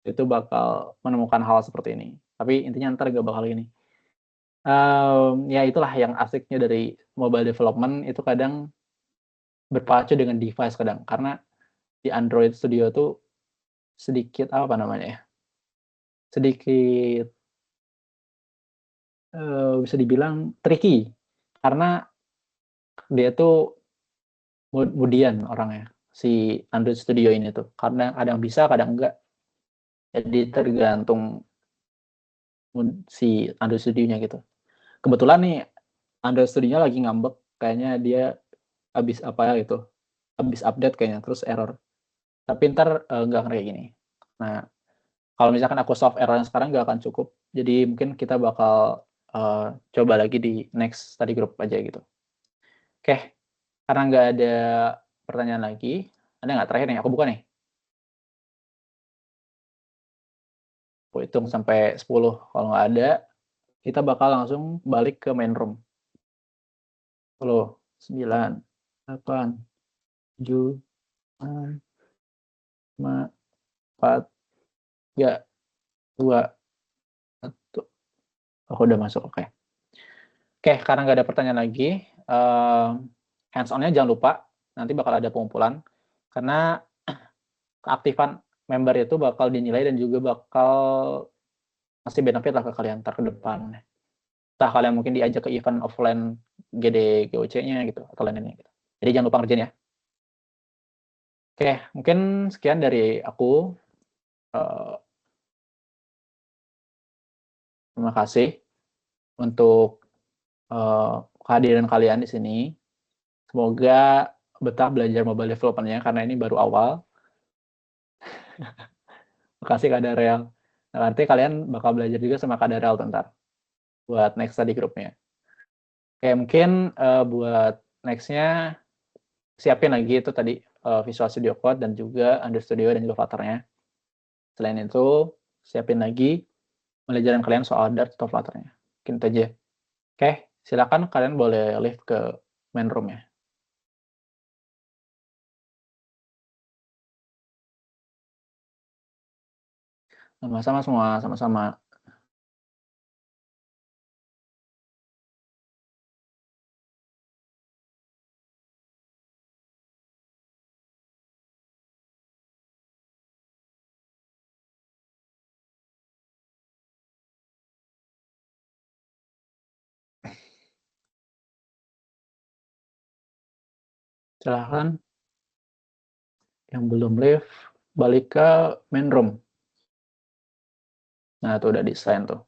Itu bakal menemukan hal seperti ini. Tapi intinya ntar gak bakal gini. Ya itulah yang asiknya dari mobile development, itu kadang berpacu dengan device kadang, karena di Android Studio tuh sedikit apa namanya ya, sedikit bisa dibilang tricky, karena dia tuh kemudian orangnya si Android Studio ini tuh, karena kadang bisa kadang enggak, jadi tergantung si Android Studio-nya gitu. Kebetulan nih Android Studio-nya lagi ngambek, kayaknya dia habis apa gitu, habis update kayaknya, terus error. Tapi ntar nggak akan kayak gini. Nah, kalau misalkan aku solve errornya sekarang nggak akan cukup, jadi mungkin kita bakal coba lagi di next study group aja gitu. Oke, karena nggak ada pertanyaan lagi, ada nggak terakhir nih? Aku buka nih. Aku hitung sampai 10. Kalau nggak ada, kita bakal langsung balik ke main room. 10, 9, 8, 7, 6, 5, 4, 3, 2, 1. Aku udah masuk, oke. Oke, karena nggak ada pertanyaan lagi, hands on-nya jangan lupa, nanti bakal ada pengumpulan, karena keaktifan member itu bakal dinilai dan juga bakal ngasih benefit lah ke kalian ntar ke depan. Entah kalian mungkin diajak ke event offline GD GOC-nya gitu, atau lainnya gitu. Jadi jangan lupa ngerjain ya. Oke, mungkin sekian dari aku. Terima kasih untuk kehadiran kalian di sini. Semoga betah belajar mobile development-nya, karena ini baru awal. Makasih Kak Darel. Nah, nanti kalian bakal belajar juga sama Kak Darel ntar. buat next study group-nya. Oke, mungkin buat next-nya siapin lagi itu tadi Visual Studio Code dan juga Android Studio dan juga Flutter-nya. Selain itu, siapin lagi pelajaran kalian soal Dart atau Flutter-nya. Mungkin itu aja. Oke, silakan kalian boleh live ke main room-nya. Sama-sama semua, sama-sama. Silahkan yang belum live balik ke main room. Nah, itu udah desain tuh.